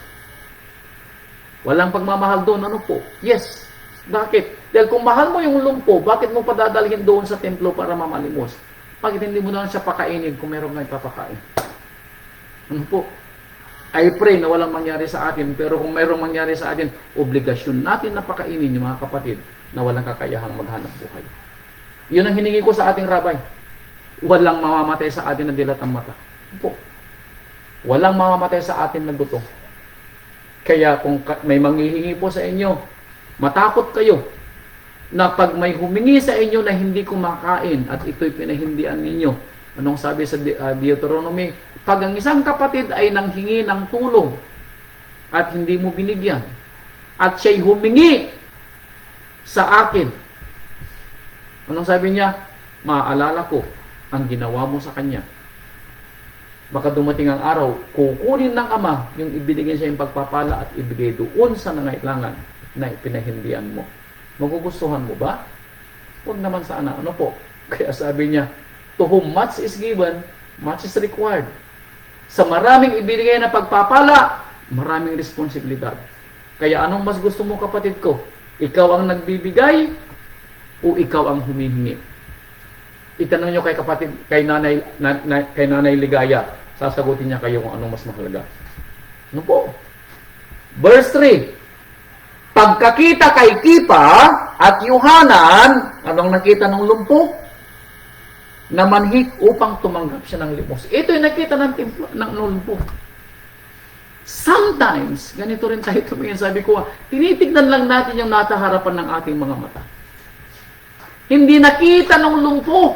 Walang pagmamahal doon, ano po? Yes. Bakit? Dahil kung mahal mo yung lumpo, bakit mo padadalhin doon sa templo para mamalimos? Bakit hindi mo na siya pakainin kung meron nga ipapakain? Ano po? I pray na walang mangyari sa atin, pero kung mayroong mangyari sa atin, obligasyon natin na pakainin yung mga kapatid na walang kakayahang maghanap buhay. Yun ang hiningi ko sa ating rabay. Walang mamamatay sa atin na dilat ang mata. Ano po? Walang mamamatay sa atin na gutom. Kaya kung may manghihingi po sa inyo, matakot kayo na pag may humingi sa inyo na hindi kumakain at ito'y pinahindian ninyo. Anong sabi sa Deuteronomy? Pag ang isang kapatid ay nanghingi ng tulong at hindi mo binigyan at siya'y humingi sa akin, anong sabi niya? Maaalala ko ang ginawa mo sa kanya. Baka dumating ang araw, kukunin ng Ama yung ibinigay sa yung pagpapala at ibigay doon sa nangailangan na ipinahindian mo. Magugustuhan mo ba? Huwag naman sana. Ano po? Kaya sabi niya, to whom much is given, much is required. Sa maraming ibinigay na pagpapala, maraming responsibilidad. Kaya anong mas gusto mo, kapatid ko? Ikaw ang nagbibigay o ikaw ang humihingi? Itanong nyo kay kapatid, kay nanay Ligaya, sasagutin niya kayo kung anong mas mahalaga. Ano po? Verse 3. Pagkakita kay Kipa at Yohanan, anong nakita ng lumpo? Namanhik upang tumanggap siya ng limos. Ito yung nakita ng templo, ng lumpo. Sometimes, ganito rin tayo tumingin, sabi ko, tinitignan lang natin yung nasa harapan ng ating mga mata. Hindi nakita ng lumpo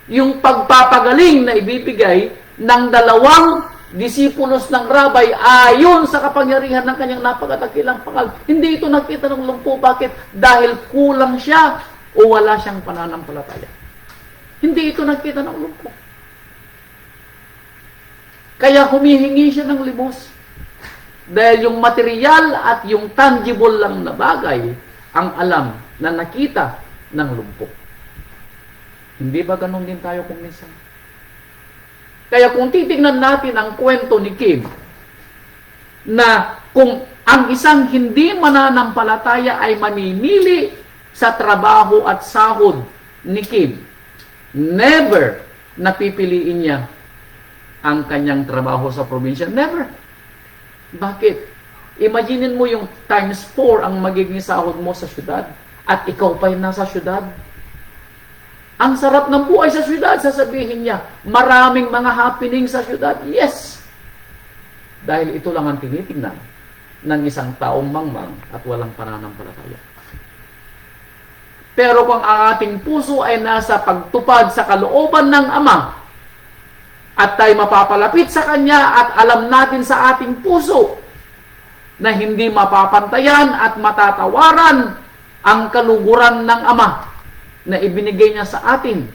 yung pagpapagaling na ibibigay ng dalawang disipulos ng rabay ayon sa kapangyarihan ng kanyang napakadakilang pangal. Hindi ito nakita ng lumpo. Bakit? Dahil kulang siya o wala siyang pananampalataya. Hindi ito nakita ng lumpo. Kaya humihingi siya ng limos. Dahil yung material at yung tangible lang na bagay ang alam na nakita ng lumpo. Hindi ba ganun din tayo kung minsan? Kaya kung titignan natin ang kwento ni Kim, na kung ang isang hindi mananampalataya ay mamimili sa trabaho at sahod ni Kim, never napipiliin niya ang kanyang trabaho sa probinsya. Never. Bakit? Imaginin mo yung times 4 ang magiging sahod mo sa syudad at ikaw pa'y nasa syudad. Ang sarap ng buhay sa syudad, sasabihin niya, maraming mga happening sa syudad. Yes! Dahil ito lang ang tinitingnan ng isang taong mangmang at walang pananampalataya. Pero kung ang ating puso ay nasa pagtupad sa kalooban ng Ama, at tayo mapapalapit sa Kanya at alam natin sa ating puso na hindi mapapantayan at matatawaran ang kaluguran ng Ama na ibinigay niya sa atin.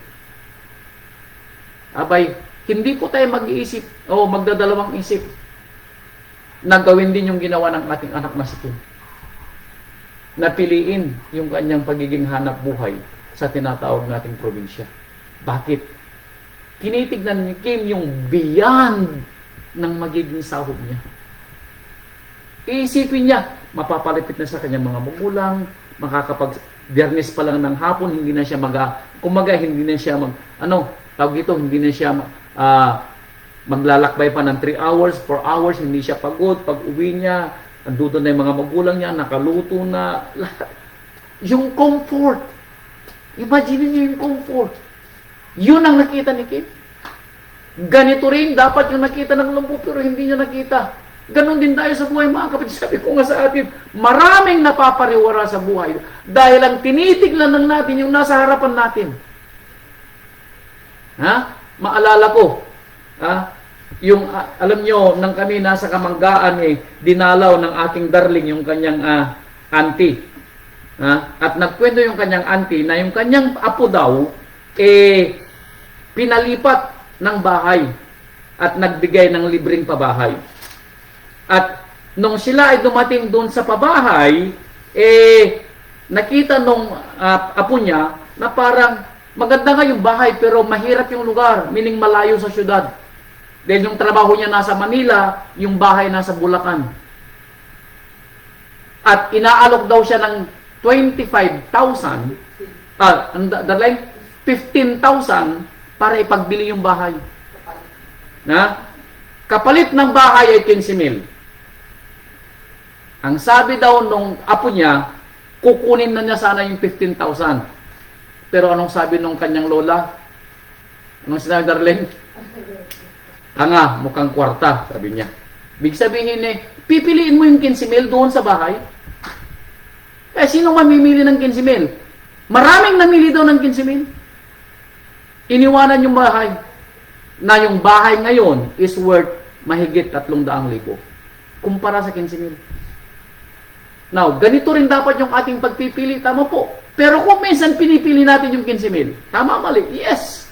Abay, hindi po tayo mag-iisip o magdadalawang isip na gawin din yung ginawa ng ating anak na si Kim. Napiliin yung kanyang pagiging hanap buhay sa tinatawag nating probinsya. Bakit? Tinitignan ni Kim yung beyond ng magiging sahod niya. Iisipin niya, mapapalipit na sa kanyang mga magulang, Biyernes pa lang ng hapon, hindi na siya hindi na siya hindi na siya maglalakbay pa ng 3 hours, 4 hours, hindi siya pagod. Pag uwi niya, anduto na yung mga magulang niya, nakaluto na, lahat. Yung comfort. Imagine niyo yung comfort. Yun ang nakita ni Kim. Ganito rin, dapat yung nakita ng lumpo, pero hindi niya nakita. Ganon din tayo sa buhay, mga kapatid. Sabi ko nga sa atin, maraming napapariwara sa buhay dahil ang tinitignan lang natin yung nasa harapan natin. Maalala ko, yung, alam nyo, nang kami nasa Kamanggaan, dinalaw ng aking darling yung kanyang auntie. At nagkwento yung kanyang auntie na yung kanyang apo daw, pinalipat ng bahay. at nagbigay ng libreng pabahay. At nung sila ay dumating doon sa pabahay, nakita nung apo niya na parang maganda nga yung bahay pero mahirap yung lugar, meaning malayo sa syudad. Dahil yung trabaho niya nasa Manila, yung bahay nasa Bulacan. At inaalok daw siya ng 25,000, 15,000 para ipagbili yung bahay. Kapalit ng bahay ay 15,000. Ang sabi daw nung apo niya, kukunin na niya sana yung 15,000. Pero anong sabi nung kanyang lola? Anong sinabi, darling? Tanga, mukhang kwarta, sabi niya. Big sabihin pipiliin mo yung 15,000 doon sa bahay? Sino mamimili ng 15,000? Maraming namili daw ng 15,000. Iniwanan yung bahay. Na yung bahay ngayon is worth mahigit 300,000 kumpara sa 15,000. Now, ganito rin dapat yung ating pagpipili. Tama po. Pero kung minsan pinipili natin yung 15,000, tama, mali? Yes.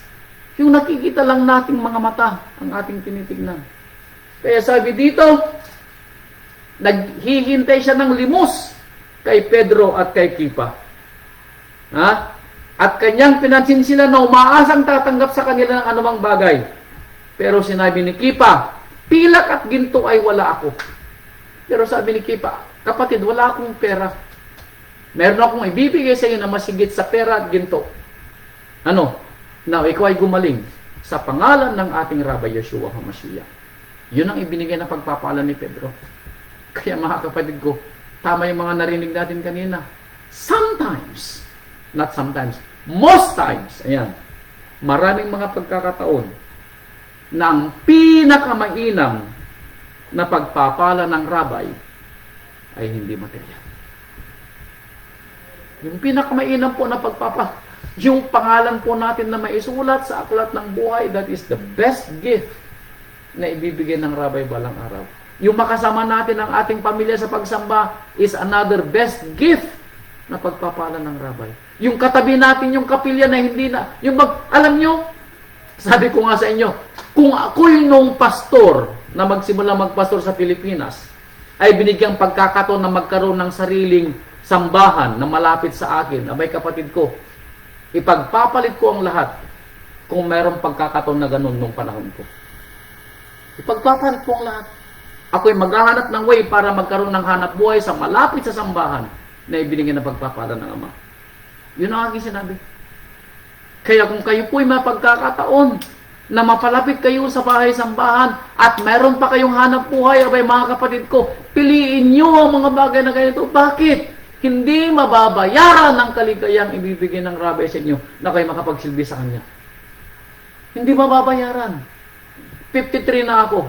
Yung nakikita lang nating mga mata ang ating tinitignan. Kaya sabi dito, naghihintay siya ng limos kay Pedro at kay Kipa. At kanyang pinansin sila na umaasang tatanggap sa kanila ng anumang bagay. Pero sinabi ni Kipa, pilak at ginto ay wala ako. Pero sabi ni Kipa, kapatid, wala akong pera. Meron akong ibibigay sa iyo na masigit sa pera at ginto. Now, ikaw ay gumaling sa pangalan ng ating Rabbi Yeshua HaMashiach. Yun ang ibinigay na pagpapala ni Pedro. Kaya mga kapatid ko, tama yung mga narinig natin kanina. Sometimes, not sometimes, most times, ayan, maraming mga pagkakataon na ang pinakamainam na pagpapala ng Rabbi ay hindi material. Yung pinakamainam po na pagpapala, yung pangalan po natin na maisulat sa aklat ng buhay, that is the best gift na ibibigay ng Rabbi balang araw. Yung makasama natin ang ating pamilya sa pagsamba is another best gift na pagpapala ng Rabbi. Yung katabi natin, yung kapilya na hindi na, alam nyo, sabi ko nga sa inyo, kung ako'y nung pastor na magsimula magpastor sa Pilipinas, ay binigyang pagkakataon na magkaroon ng sariling sambahan na malapit sa akin, abay kapatid ko, ipagpapalit ko ang lahat kung mayroong pagkakataon na ganun nung panahon ko. Ipagpapalit ko ang lahat. Ako'y maghahanap ng way para magkaroon ng hanap buhay sa malapit sa sambahan na ibinigay na pagpapala ng Ama. Yun ang aking sinabi. Kaya kung kayo po'y mapagkakataon na mapalapit kayo sa bahay sambahan at mayroon pa kayong hanap buhay, abay mga kapatid ko, piliin nyo ang mga bagay na ganito. Bakit? Hindi mababayaran ang kaligayang ibibigay ng Rabbi sa inyo na kayo makapagsilbi sa Kanya. Hindi mababayaran. 53 na ako.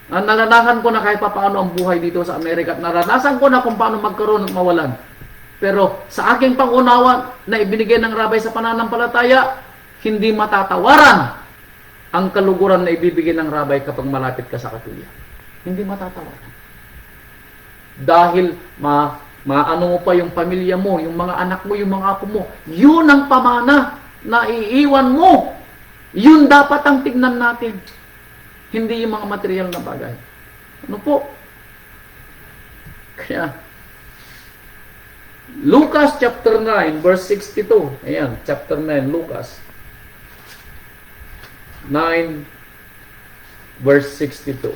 Naranasan ko na kahit paano ang buhay dito sa Amerika at naranasan ko na kung paano magkaroon at mawalan. Pero sa aking pangunawa na ibinigay ng Rabbi sa pananampalataya, hindi matatawaran ang kaluguran na ibibigay ng Rabbi kapag malapit ka sa kapilya. Hindi matatawaran. Dahil maano mo pa yung pamilya mo, yung mga anak mo, yung mga apo mo. Yun ang pamana na iiwan mo. Yun dapat ang tignan natin. Hindi yung mga material na bagay. Ano po? Kaya, Lucas chapter 9, verse 62. Ayan, chapter 9, Lucas. 9, verse 62.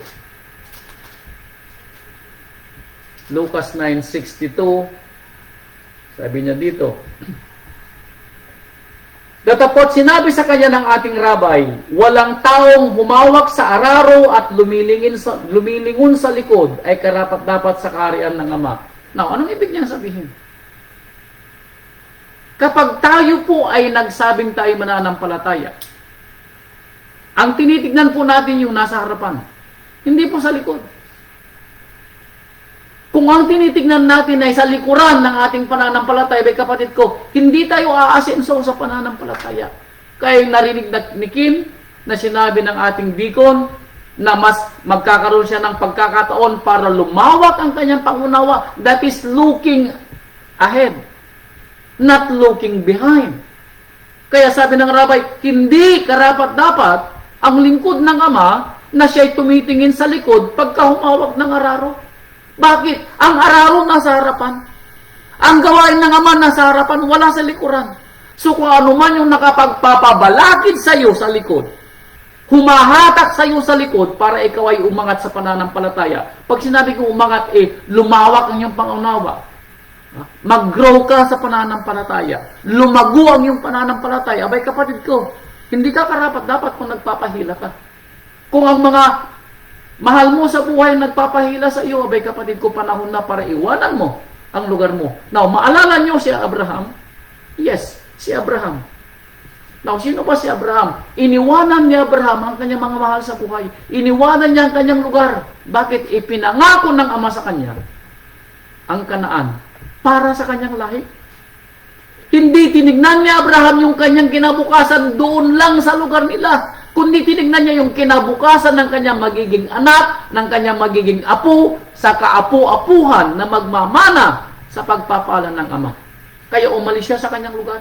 Lucas 9:62, sabi niya dito, datapot sinabi sa kanya ng ating Rabbi, walang taong humawak sa araro at lumilingon sa likod ay karapat-dapat sa kaharian ng Ama. Now, anong ibig niya sabihin? Kapag tayo po ay nagsabing tayo mananampalataya, ang tinitignan po natin yung nasa harapan, hindi po sa likod. Kung ang tinitignan natin ay sa likuran ng ating pananampalataya, bay kapatid ko, hindi tayo aasenso sa pananampalataya. Kaya narinig ni Kim na sinabi ng ating deacon na mas magkakaroon siya ng pagkakataon para lumawak ang kanyang pangunawa, that is looking ahead, not looking behind. Kaya sabi ng Rabbi, hindi karapat-dapat ang lingkod ng ama na siya'y tumitingin sa likod pagka humawak ng araro. Bakit? Ang araro nasa harapan. Ang gawain ng ama nasa harapan, wala sa likuran. So kung ano man yung nakapagpapabalakid sa iyo sa likod, humahatak sa iyo sa likod para ikaw ay umangat sa pananampalataya. Pag sinabi ko umangat, lumawak ang iyong pangunawa. Mag-grow ka sa pananampalataya. Lumago ang iyong pananampalataya. Abay kapatid ko, hindi ka karapat dapat kung nagpapahila ka. Kung ang mga mahal mo sa buhay nagpapahila sa iyo, abay kapatid ko, panahon na para iwanan mo ang lugar mo. Now, maalala nyo si Abraham? Yes, si Abraham. Now, sino ba si Abraham? Iniwanan ni Abraham ang kanyang mga mahal sa buhay. Iniwanan niya ang kanyang lugar. Bakit? Ipinangako ng ama sa kanya ang Kanaan para sa kanyang lahi. Hindi tinignan ni Abraham yung kanyang kinabukasan doon lang sa lugar nila, kundi tinignan niya yung kinabukasan ng kanyang magiging anak, ng kanyang magiging apo, sa kaapu-apuhan na magmamana sa pagpapala ng ama. Kaya umalis siya sa kanyang lugar.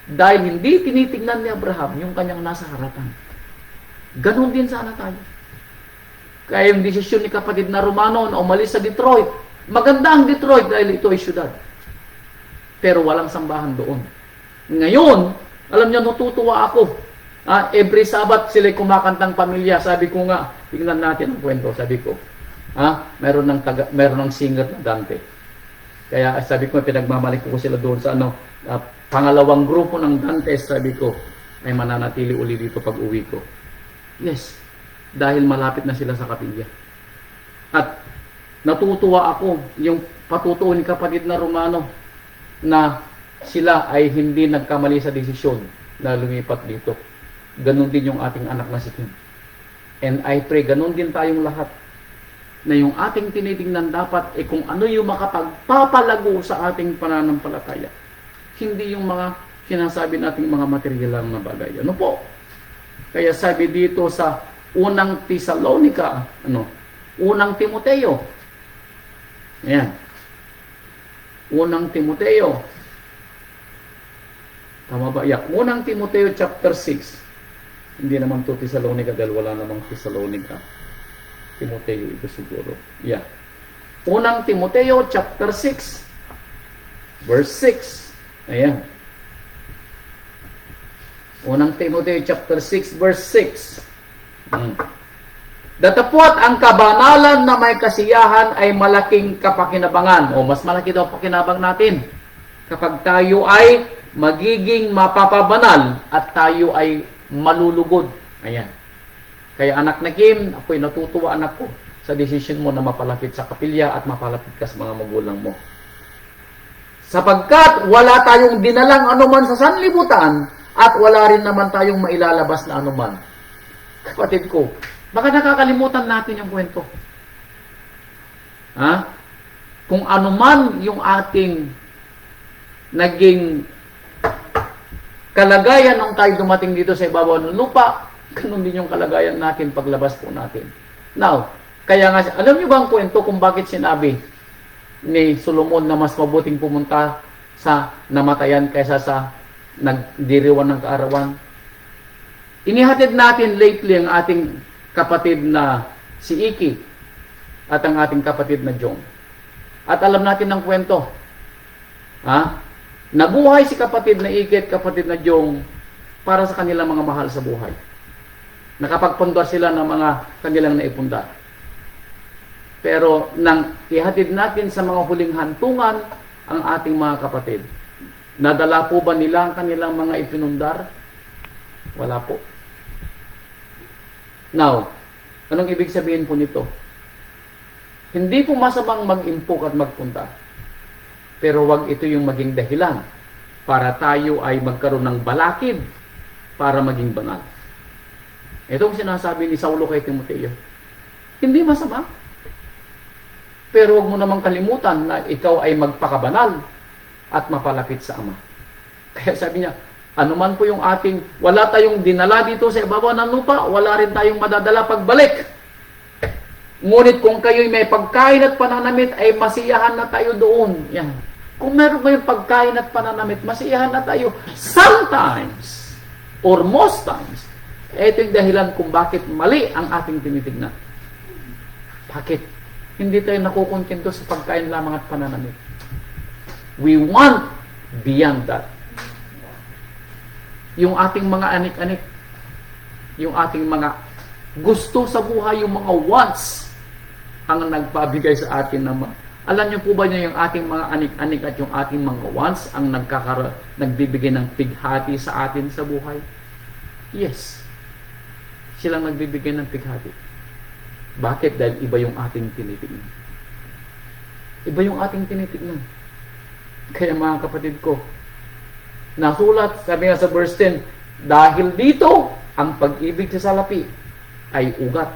Dahil hindi tinitignan ni Abraham yung kanyang nasa harapan. Ganon din sana tayo. Kaya yung desisyon ni kapatid na Romano na umalis sa Detroit, maganda ang Detroit dahil ito ay syudad. Pero walang sambahan doon. Ngayon, alam niyo, natutuwa ako. Every Sabat sila kumakantang pamilya. Sabi ko nga, tingnan natin ang kwento. Sabi ko, meron ng singer na Dante. Kaya sabi ko, pinagmamalik ko sila doon sa pangalawang grupo ng Dante. Sabi ko, ay mananatili uli dito pag uwi ko. Yes, dahil malapit na sila sa kapilya. At natutuwa ako yung patutuo ni kapatid na Romano na sila ay hindi nagkamali sa desisyon na lumipat dito. Ganon din yung ating anak na si Kim. And I pray, ganon din tayong lahat na yung ating tinitingnan dapat kung ano yung makapagpapalago sa ating pananampalataya. Hindi yung mga sinasabi nating mga material lang na bagay. Ano po? Kaya sabi dito sa unang Tesalonica, unang Timoteo. Ayan. Unang Timoteo. Tama ba? Yeah. Unang Timoteo chapter 6. Hindi naman to Tesalonica dahil wala namang Tesalonica. Timoteo ito siguro. Yeah. Unang Timoteo chapter 6 verse 6. Ayan. Unang Timoteo chapter 6 verse 6. Datapwat ang kabanalan na may kasiyahan ay malaking kapakinabangan. O mas malaki daw pakinabang natin kapag tayo ay magiging mapapabanal at tayo ay malulugod. Ayan. Kaya anak na Kim, ako'y natutuwa anak ko sa desisyon mo na mapalapit sa kapilya at mapalapit ka sa mga magulang mo. Sapagkat wala tayong dinalang anuman sa sanlibutan at wala rin naman tayong mailalabas na anuman. Kapatid ko, baka nakakalimutan natin yung kwento. Kung anuman yung ating naging kalagayan nung tayo dumating dito sa ibabaw ng lupa, ganun din yung kalagayan natin paglabas po natin. Now, kaya nga, alam niyo ba ang kwento kung bakit sinabi ni Solomon na mas mabuting pumunta sa namatayan kaysa sa nagdiriwan ng kaarawan? Inihatid natin lately ang ating kapatid na si Iki at ang ating kapatid na Jong. At alam natin ang kwento. Nabuhay si kapatid na Iki at kapatid na Jong para sa kanilang mga mahal sa buhay. Nakapagpundar sila ng mga kanilang naipundar. Pero nang ihatid natin sa mga huling hantungan ang ating mga kapatid, nadala po ba nila ang kanilang mga ipinundar? Wala po. Now, anong ibig sabihin po nito? Hindi po masamang mag-impok at magpunta. Pero wag ito yung maging dahilan para tayo ay magkaroon ng balakid para maging banal. Itong sinasabi ni Saulo kay Timoteo, hindi masama. Pero huwag mo namang kalimutan na ikaw ay magpakabanal at mapalapit sa Ama. Kaya sabi niya, anuman po yung ating, wala tayong dinala dito sa ibabaw ng lupa, wala rin tayong madadala pagbalik. Ngunit kung kayo'y may pagkain at pananamit, ay masiyahan na tayo doon. Yan. Kung meron kayong pagkain at pananamit, masiyahan na tayo. Sometimes, or most times, Ito yung dahilan kung bakit mali ang ating tinitignan. Bakit? Hindi tayo nakukontento sa pagkain lamang at pananamit. We want beyond that. Yung ating mga anik-anik, yung ating mga gusto sa buhay, yung mga wants, ang nagpabigay sa atin ng alam niyo po ba niyo yung ating mga anik-anik at yung ating mga wants ang nagbibigay ng pighati sa atin sa buhay? Yes. Silang nagbibigay ng pighati. Bakit? Dahil iba yung ating tinitignan. Iba yung ating tinitignan. Kaya mga kapatid ko, nasulat, sabi nga sa verse 10, dahil dito, ang pag-ibig sa salapi ay ugat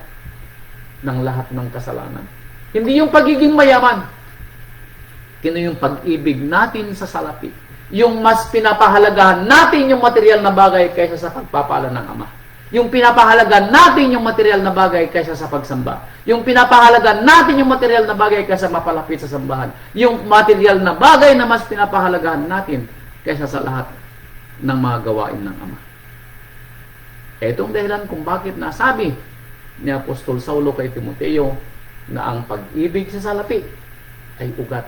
ng lahat ng kasalanan. Hindi yung pagiging mayaman. Kino yung pag-ibig natin sa salapi. Yung mas pinapahalagahan natin yung material na bagay kaysa sa pagpapala ng Ama. Yung pinapahalagahan natin yung material na bagay kaysa sa pagsamba. Yung pinapahalagahan natin yung material na bagay kaysa mapalapit sa sambahan. Yung material na bagay na mas pinapahalagahan natin kaysa sa lahat ng mga gawain ng Ama. Etong dahilan kung bakit nasabi ni Apostol Saulo kay Timoteo na ang pag-ibig sa salapi ay ugat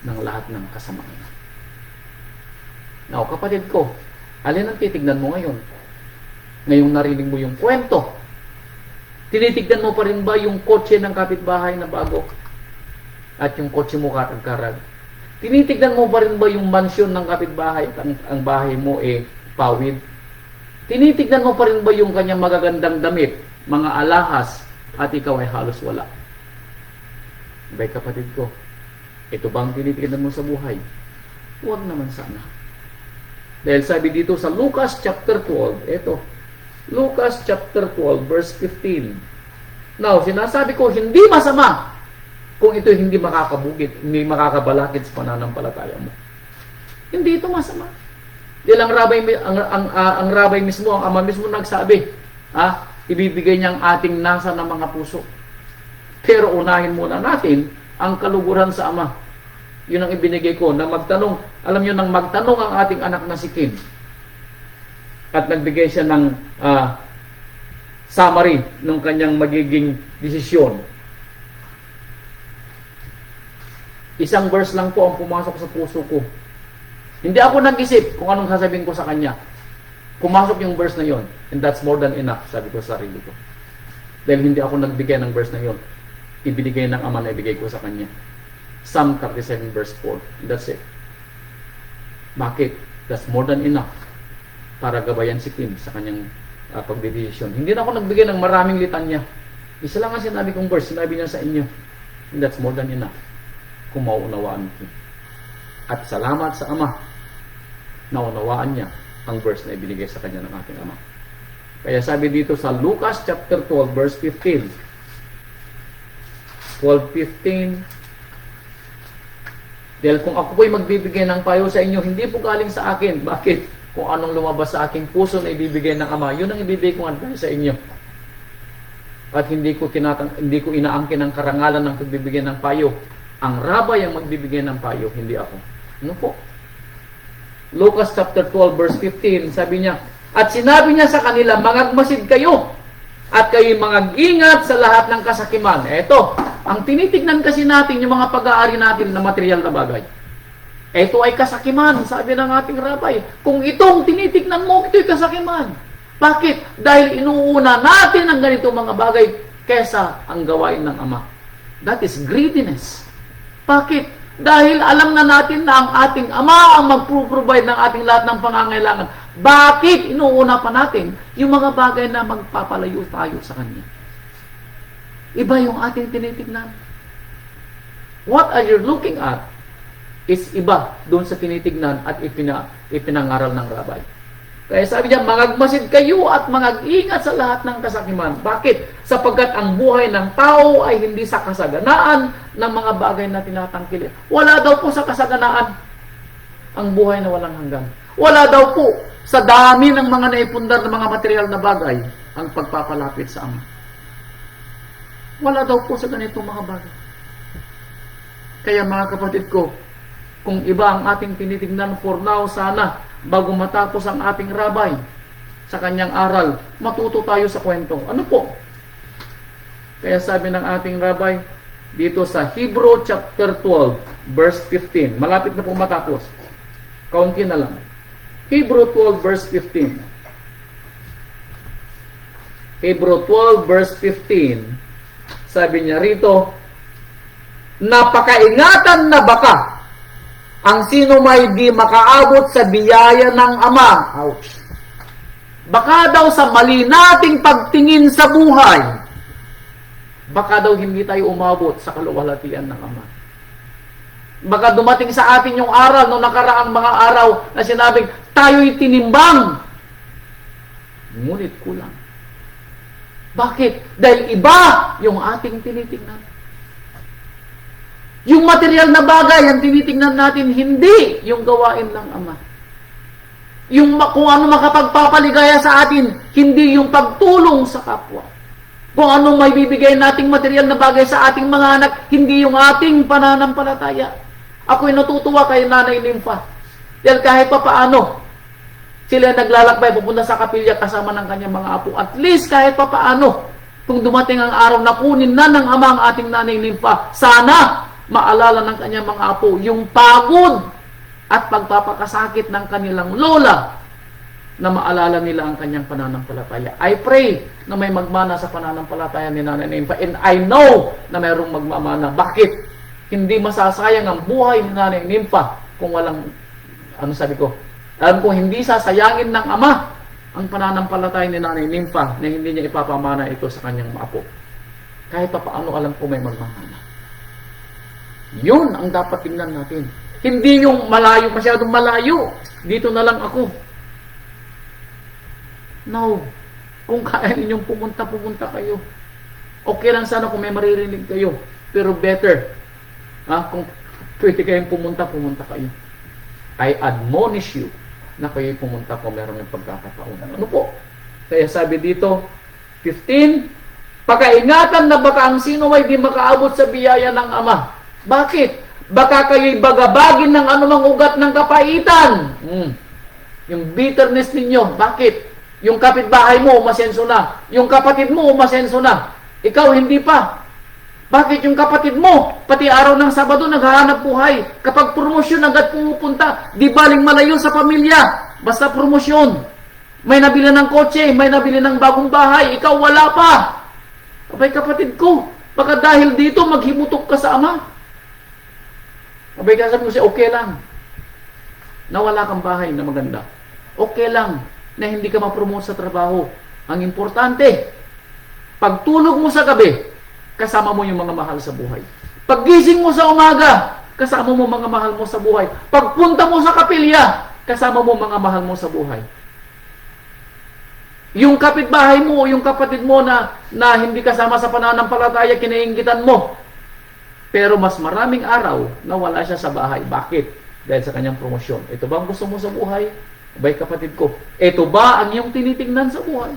ng lahat ng kasamaan. Now, kapatid ko, alin ang titignan mo ngayon? Ngayong narinig mo yung kwento, tinitignan mo pa rin ba yung kotse ng kapitbahay na bago? At yung kotse mo karag-karag? Tinitignan mo pa rin ba yung mansyon ng kapitbahay at ang bahay mo pawid? Tinitignan mo pa rin ba yung kanyang magagandang damit, mga alahas, at ikaw ay halos wala? Bay kapatid ko, ito bang tinitignan mo sa buhay? Huwag naman sana. Dahil sabi dito sa Lucas chapter 12, ito, Lucas chapter 12 verse 15. Now, sinasabi ko, hindi masama kung ito hindi makakabukit, hindi makakabalakid sa pananampalataya mo. Hindi ito masama. Dahil ang rabay mismo, ang Ama mismo nagsabi, ibibigay niya ang ating nasa ng mga puso. Pero unahin muna natin ang kaluguran sa Ama. Yun ang ibinigay ko na magtanong. Alam niyo, nang magtanong ang ating anak na si Kim at nagbigay siya ng summary ng kanyang magiging desisyon. Isang verse lang po ang pumasok sa puso ko. Hindi ako nag-isip kung anong sasabihin ko sa kanya. Pumasok yung verse na yon, and that's more than enough, sabi ko sa sarili ko. Dahil hindi ako nagbigay ng verse na yon, ibinigay ng Ama na ibigay ko sa kanya. Psalm 37 verse 4. That's it. Bakit? That's more than enough para gabayan si Kim sa kanyang pagdedesisyon. Hindi na ako nagbigay ng maraming litanya. Isa lang ang sinabi kong verse, sinabi niya sa inyo. And that's more than enough kung mauunawaan mo. At salamat sa Ama, naunawaan niya ang verse na ibinigay sa kanya ng ating Ama. Kaya sabi dito sa Lucas chapter 12 verse 15. 12:15. Dahil kung ako po'y magbibigay ng payo sa inyo, hindi po galing sa akin. Bakit? Kung anong lumabas sa aking puso na ibibigay ng Ama, yun ang ibibigay kong advice sa inyo. At hindi ko inaangkin ang karangalan ng pagbibigay ng payo. Ang rabay ang magbibigay ng payo, hindi ako. Ano po? Lucas chapter 12 verse 15, sabi niya, at sinabi niya sa kanila, mangagmasid kayo, at kayo mag-ingat sa lahat ng kasakiman. Eto, ang tinitignan kasi natin, yung mga pag-aari natin na material na bagay. Ito ay kasakiman, sabi ng ating rabay. Kung itong tinitignan mo, ito'y kasakiman. Bakit? Dahil inuuna natin ang ganitong mga bagay kesa ang gawain ng Ama. That is greediness. Bakit? Dahil alam na natin na ang ating Ama ang mag-provide ng ating lahat ng pangangailangan. Bakit inuuna pa natin yung mga bagay na magpapalayo tayo sa Kanya? Iba yung ating tinitignan. What are you looking at is iba doon sa tinitignan at ipinangaral ng rabay. Kaya sabi niya, mangagmasid kayo at mangag-ingat sa lahat ng kasakiman. Bakit? Sapagkat ang buhay ng tao ay hindi sa kasaganaan ng mga bagay na tinatangkilin. Wala daw po sa kasaganaan ang buhay na walang hanggan. Wala daw po sa dami ng mga naipundar na mga material na bagay ang pagpapalapit sa Ama. Wala daw po sa ganitong mga bagay. Kaya mga kapatid ko, kung iba ang ating tinitignan for now, sana bago matapos ang ating rabay, sa kanyang aral, matuto tayo sa kwento. Ano po? Kaya sabi ng ating rabbi, dito sa Hebrew chapter 12, verse 15. Malapit na po matapos. Kaunti na lang. Hebrew 12, verse 15. Hebrew 12, verse 15. Sabi niya rito, napakaingatan na baka ang sino may di makaabot sa biyaya ng Ama. Ouch. Baka daw sa mali nating pagtingin sa buhay, baka daw hindi tayo umabot sa kaluwalhatian ng Ama. Baka dumating sa atin yung aral, no nakaraang mga araw na sinabing, tayo'y tinimbang. Ngunit kulang. Bakit? Dahil iba yung ating tinitingnan. Yung material na bagay, ang tinitingnan natin, hindi yung gawain ng Ama. Yung kung ano makapagpapaligaya sa atin, hindi yung pagtulong sa kapwa. Kung anong may bibigay nating material na bagay sa ating mga anak, hindi yung ating pananampalataya. Ako'y natutuwa kay Nanay Nympha. Dahil kahit pa paano, sila naglalakbay, pupunta sa kapilya kasama ng kanyang mga apo. At least kahit pa paano, kung dumating ang araw na kunin na ng Ama ang ating Nanay Nympha, sana maalala ng kanyang mga apo yung pagod at pagpapakasakit ng kanilang lola na maalala nila ang kanyang pananampalataya. I pray na may magmana sa pananampalataya ni Nanay Nympha, and I know na mayroong magmamana. Bakit? Hindi masasayang ang buhay ni Nanay Nympha kung walang, alam ko, hindi sasayangin ng Ama ang pananampalataya ni Nanay Nympha na hindi niya ipapamana ito sa kanyang mga apo. Kahit pa paano, alam ko may magmamana. Yun ang dapat tingnan natin. Hindi yung malayo, masyadong malayo. Dito na lang ako. No. Kung kaya ninyong pumunta kayo. Okay lang sana kung may maririnig kayo. Pero better, kung pwede kayong pumunta kayo. I admonish you na kayo pumunta kung meron ng pagkakataon. Ano po? Kaya sabi dito, 15, pakaingatan na baka ang sino may di makaabot sa biyaya ng Ama. Bakit? Baka kayo'y bagabagin ng anumang ugat ng kapaitan. Yung bitterness ninyo. Bakit? Yung kapitbahay mo, umasenso na. Yung kapatid mo, umasenso na. Ikaw, hindi pa. Bakit yung kapatid mo, pati araw ng Sabado, naghahanap buhay. Kapag promosyon, agad pumupunta. Di baling malayo sa pamilya. Basta promosyon. May nabili ng kotse, may nabili ng bagong bahay. Ikaw, wala pa. Abay, kapatid ko, baka dahil dito, maghimutok ka sa Ama. Abay, sabi ko siya, okay lang na wala kang bahay na maganda. Okay lang na hindi ka ma-promote sa trabaho. Ang importante, pagtulog mo sa gabi, kasama mo yung mga mahal sa buhay. Paggising mo sa umaga, kasama mo mga mahal mo sa buhay. Pagpunta mo sa kapilya, kasama mo mga mahal mo sa buhay. Yung kapitbahay mo o yung kapatid mo na hindi kasama sa pananampalataya, kinainggitan mo. Pero mas maraming araw na wala siya sa bahay. Bakit? Dahil sa kanyang promosyon. Ito ba ang gusto mo sa buhay? Abay, kapatid ko, ito ba ang iyong tinitingnan sa buhay?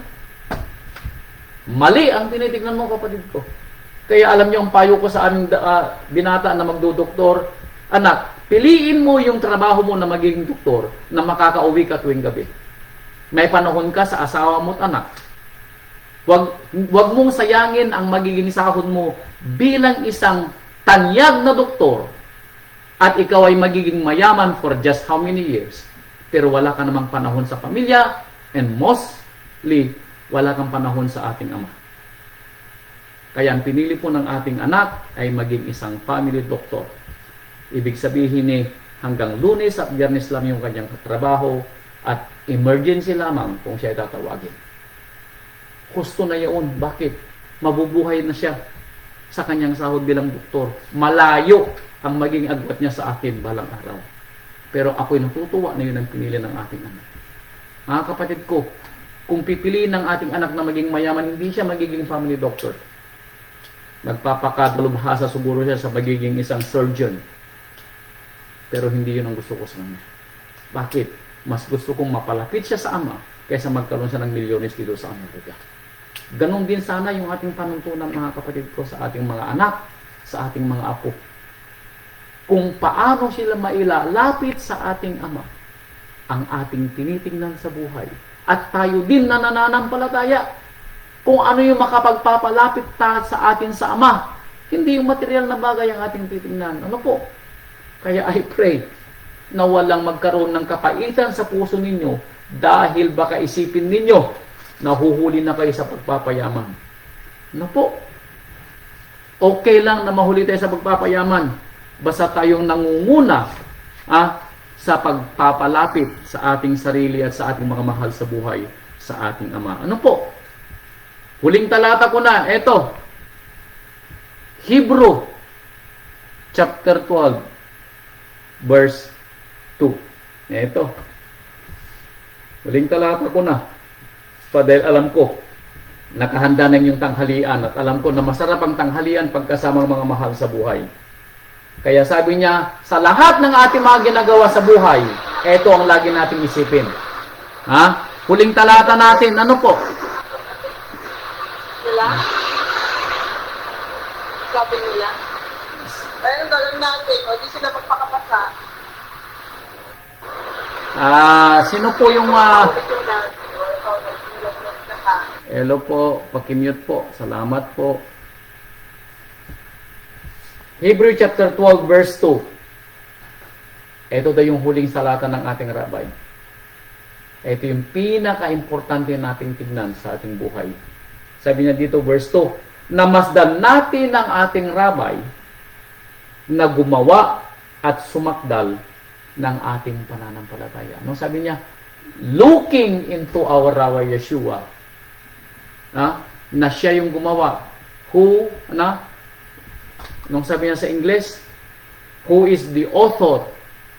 Mali ang tinitingnan mo, kapatid ko. Kaya alam niyo ang payo ko sa aming binata na magdudoktor, anak, piliin mo yung trabaho mo na magiging doktor na makakauwi ka tuwing gabi. May panahon ka sa asawa mo at anak. Wag mong sayangin ang magiging sahod mo bilang isang tanyag na doktor at ikaw ay magiging mayaman for just how many years. Pero wala ka namang panahon sa pamilya and mostly wala kang panahon sa ating Ama. Kaya ang pinili po ng ating anak ay maging isang family doctor. Ibig sabihin hanggang Lunes at Biyernes lang yung kanyang trabaho at emergency lamang kung siya ay tatawagin. Gusto na yun. Bakit? Mabubuhay na siya sa kanyang sahod bilang doktor. Malayo ang maging agwat niya sa akin balang araw. Pero ako'y natutuwa na yun ang pinili ng ating anak. Mga kapatid ko, kung pipiliin ng ating anak na maging mayaman, hindi siya magiging family doctor. Nagpapakadalubhasa siguro siya sa magiging isang surgeon. Pero hindi yun ang gusto ko sa kanya. Bakit? Mas gusto kong mapalapit siya sa Ama kaysa magkaroon siya ng milyones dito sa Amerika. Ganon din sana yung ating panuntunan, mga kapatid ko, sa ating mga anak, sa ating mga apo. Kung paano sila mailalapit sa ating Ama, ang ating tinitingnan sa buhay at tayo din na nananampalataya. Kung ano yung makapagpapalapit sa atin sa Ama, hindi yung material na bagay ang ating titingnan. Ano po? Kaya I pray na walang magkaroon ng kapaitan sa puso ninyo dahil baka isipin ninyo na huhuli na kayo sa pagpapayaman. Ano po? Okay lang na mahuli tayo sa pagpapayaman basta tayong nangunguna sa pagpapalapit sa ating sarili at sa ating mga mahal sa buhay sa ating Ama. Ano po? Huling talata ko na. Ito. Hebrew chapter 12 verse 2. Ito. Huling talata ko na. Dahil alam ko, nakahanda na yung tanghalian at alam ko na masarap ang tanghalian pagkasama ng mga mahal sa buhay. Kaya sabi niya, sa lahat ng ating mga ginagawa sa buhay, ito ang lagi nating isipin. Huling talata natin, ano po? Nila? Sabi nila? Ayun, dalang natin, o di sila magpakapasa. Sino po yung hello po, pakimute po. Salamat po. Hebrew chapter 12 verse 2. Ito daw yung huling salata ng ating rabay. Ito yung pinaka-importante nating tignan sa ating buhay. Sabi niya dito verse 2, namasdan natin ang ating rabay na gumawa at sumakdal ng ating pananampalataya. Ano sabi niya? Looking into our Rabbi Yeshua, na siya yung gumawa. Who, nung sabi niya sa English, who is the author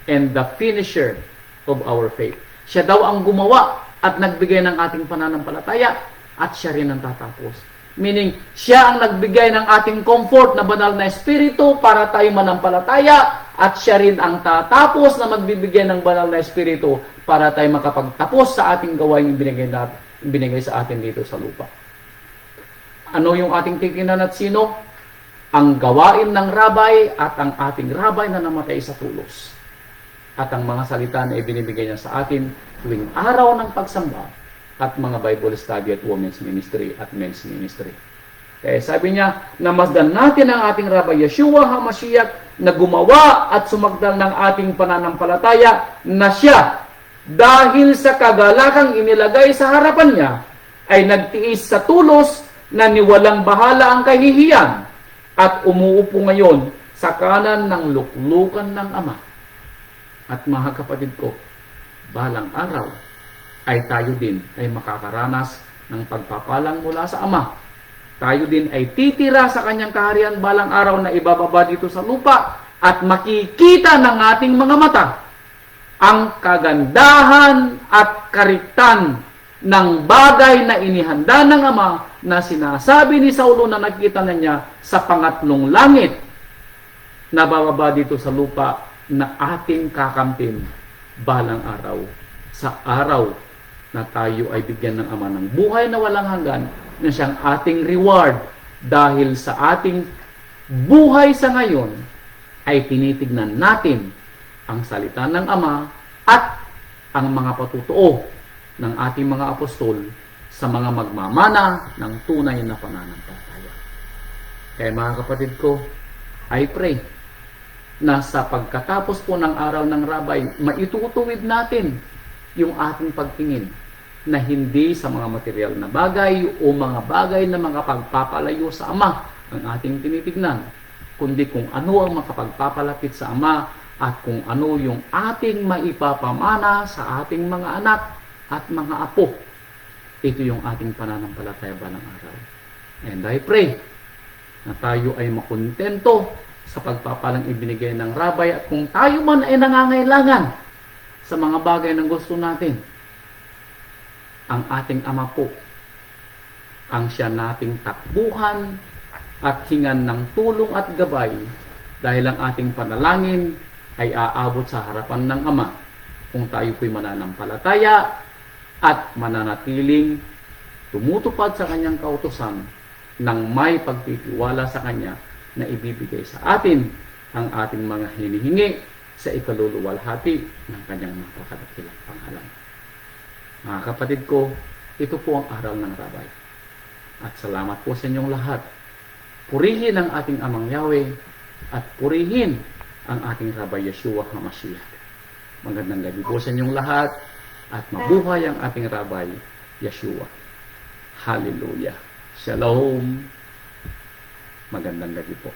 and the finisher of our faith. Siya daw ang gumawa at nagbigay ng ating pananampalataya at siya rin ang tatapos. Meaning, siya ang nagbigay ng ating comfort na banal na espiritu para tayo manampalataya at siya rin ang tatapos na magbibigay ng banal na espiritu para tayo makapagtapos sa ating gawain binigay sa atin dito sa lupa. Ano yung ating titingnan at sino? Ang gawain ng rabay at ang ating rabay na namatay sa tulos. At ang mga salita na ibinibigay niya sa atin tuwing araw ng pagsamba at mga Bible study at women's ministry at men's ministry. Kaya sabi niya, namasdan natin ang ating Rabbi Yeshua HaMashiach na gumawa at sumagdal ng ating pananampalataya na siya, dahil sa kagalakang inilagay sa harapan niya, ay nagtiis sa tulos na niwalang bahala ang kahihiyan at umuupo ngayon sa kanan ng luklukan ng Ama. At mga kapatid ko, balang araw ay tayo din ay makakaranas ng pagpapalang mula sa Ama. Tayo din ay titira sa kanyang kaharian balang araw na ibababa dito sa lupa at makikita ng ating mga mata ang kagandahan at kariktan ng bagay na inihanda ng Ama na sinasabi ni Saulo na nakita na niya sa pangatlong langit na bababa dito sa lupa na ating kakamtin balang araw. Sa araw na tayo ay bigyan ng Ama ng buhay na walang hanggan na siyang ating reward dahil sa ating buhay sa ngayon ay tinitignan natin ang salita ng Ama at ang mga patutuo ng ating mga apostol sa mga magmamana ng tunay na pananampalataya. Kaya mga kapatid ko, I pray na sa pagkatapos po ng araw ng rabay, maitutuwid natin yung ating pagtingin na hindi sa mga material na bagay o mga bagay na mga pagpapalayo sa Ama ang ating tinitignan, kundi kung ano ang makapagpapalapit sa Ama at kung ano yung ating maipapamana sa ating mga anak at mga apo. Ito yung ating pananampalataya balang araw. And I pray na tayo ay makontento sa pagpapalang ibinigay ng rabay at kung tayo man ay nangangailangan sa mga bagay na gusto natin, ang ating Ama po ang siya nating takbuhan at hingan ng tulong at gabay dahil ang ating panalangin ay aabot sa harapan ng Ama kung tayo po'y mananampalataya at mananatiling tumutupad sa kanyang kautusan ng may pagtitiwala sa kanya na ibibigay sa atin ang ating mga hinihingi sa ikaluluwalhati ng kanyang napakadakilang pangalan. Mga kapatid ko, ito po ang aral ng Rabay. At salamat po sa inyong lahat. Purihin ang ating Amang Yahweh at purihin ang ating Rabay Yeshua HaMashiach. Magandang gabi po sa inyong lahat at mabuhay ang ating Rabay Yeshua. Hallelujah. Shalom. Magandang gabi po.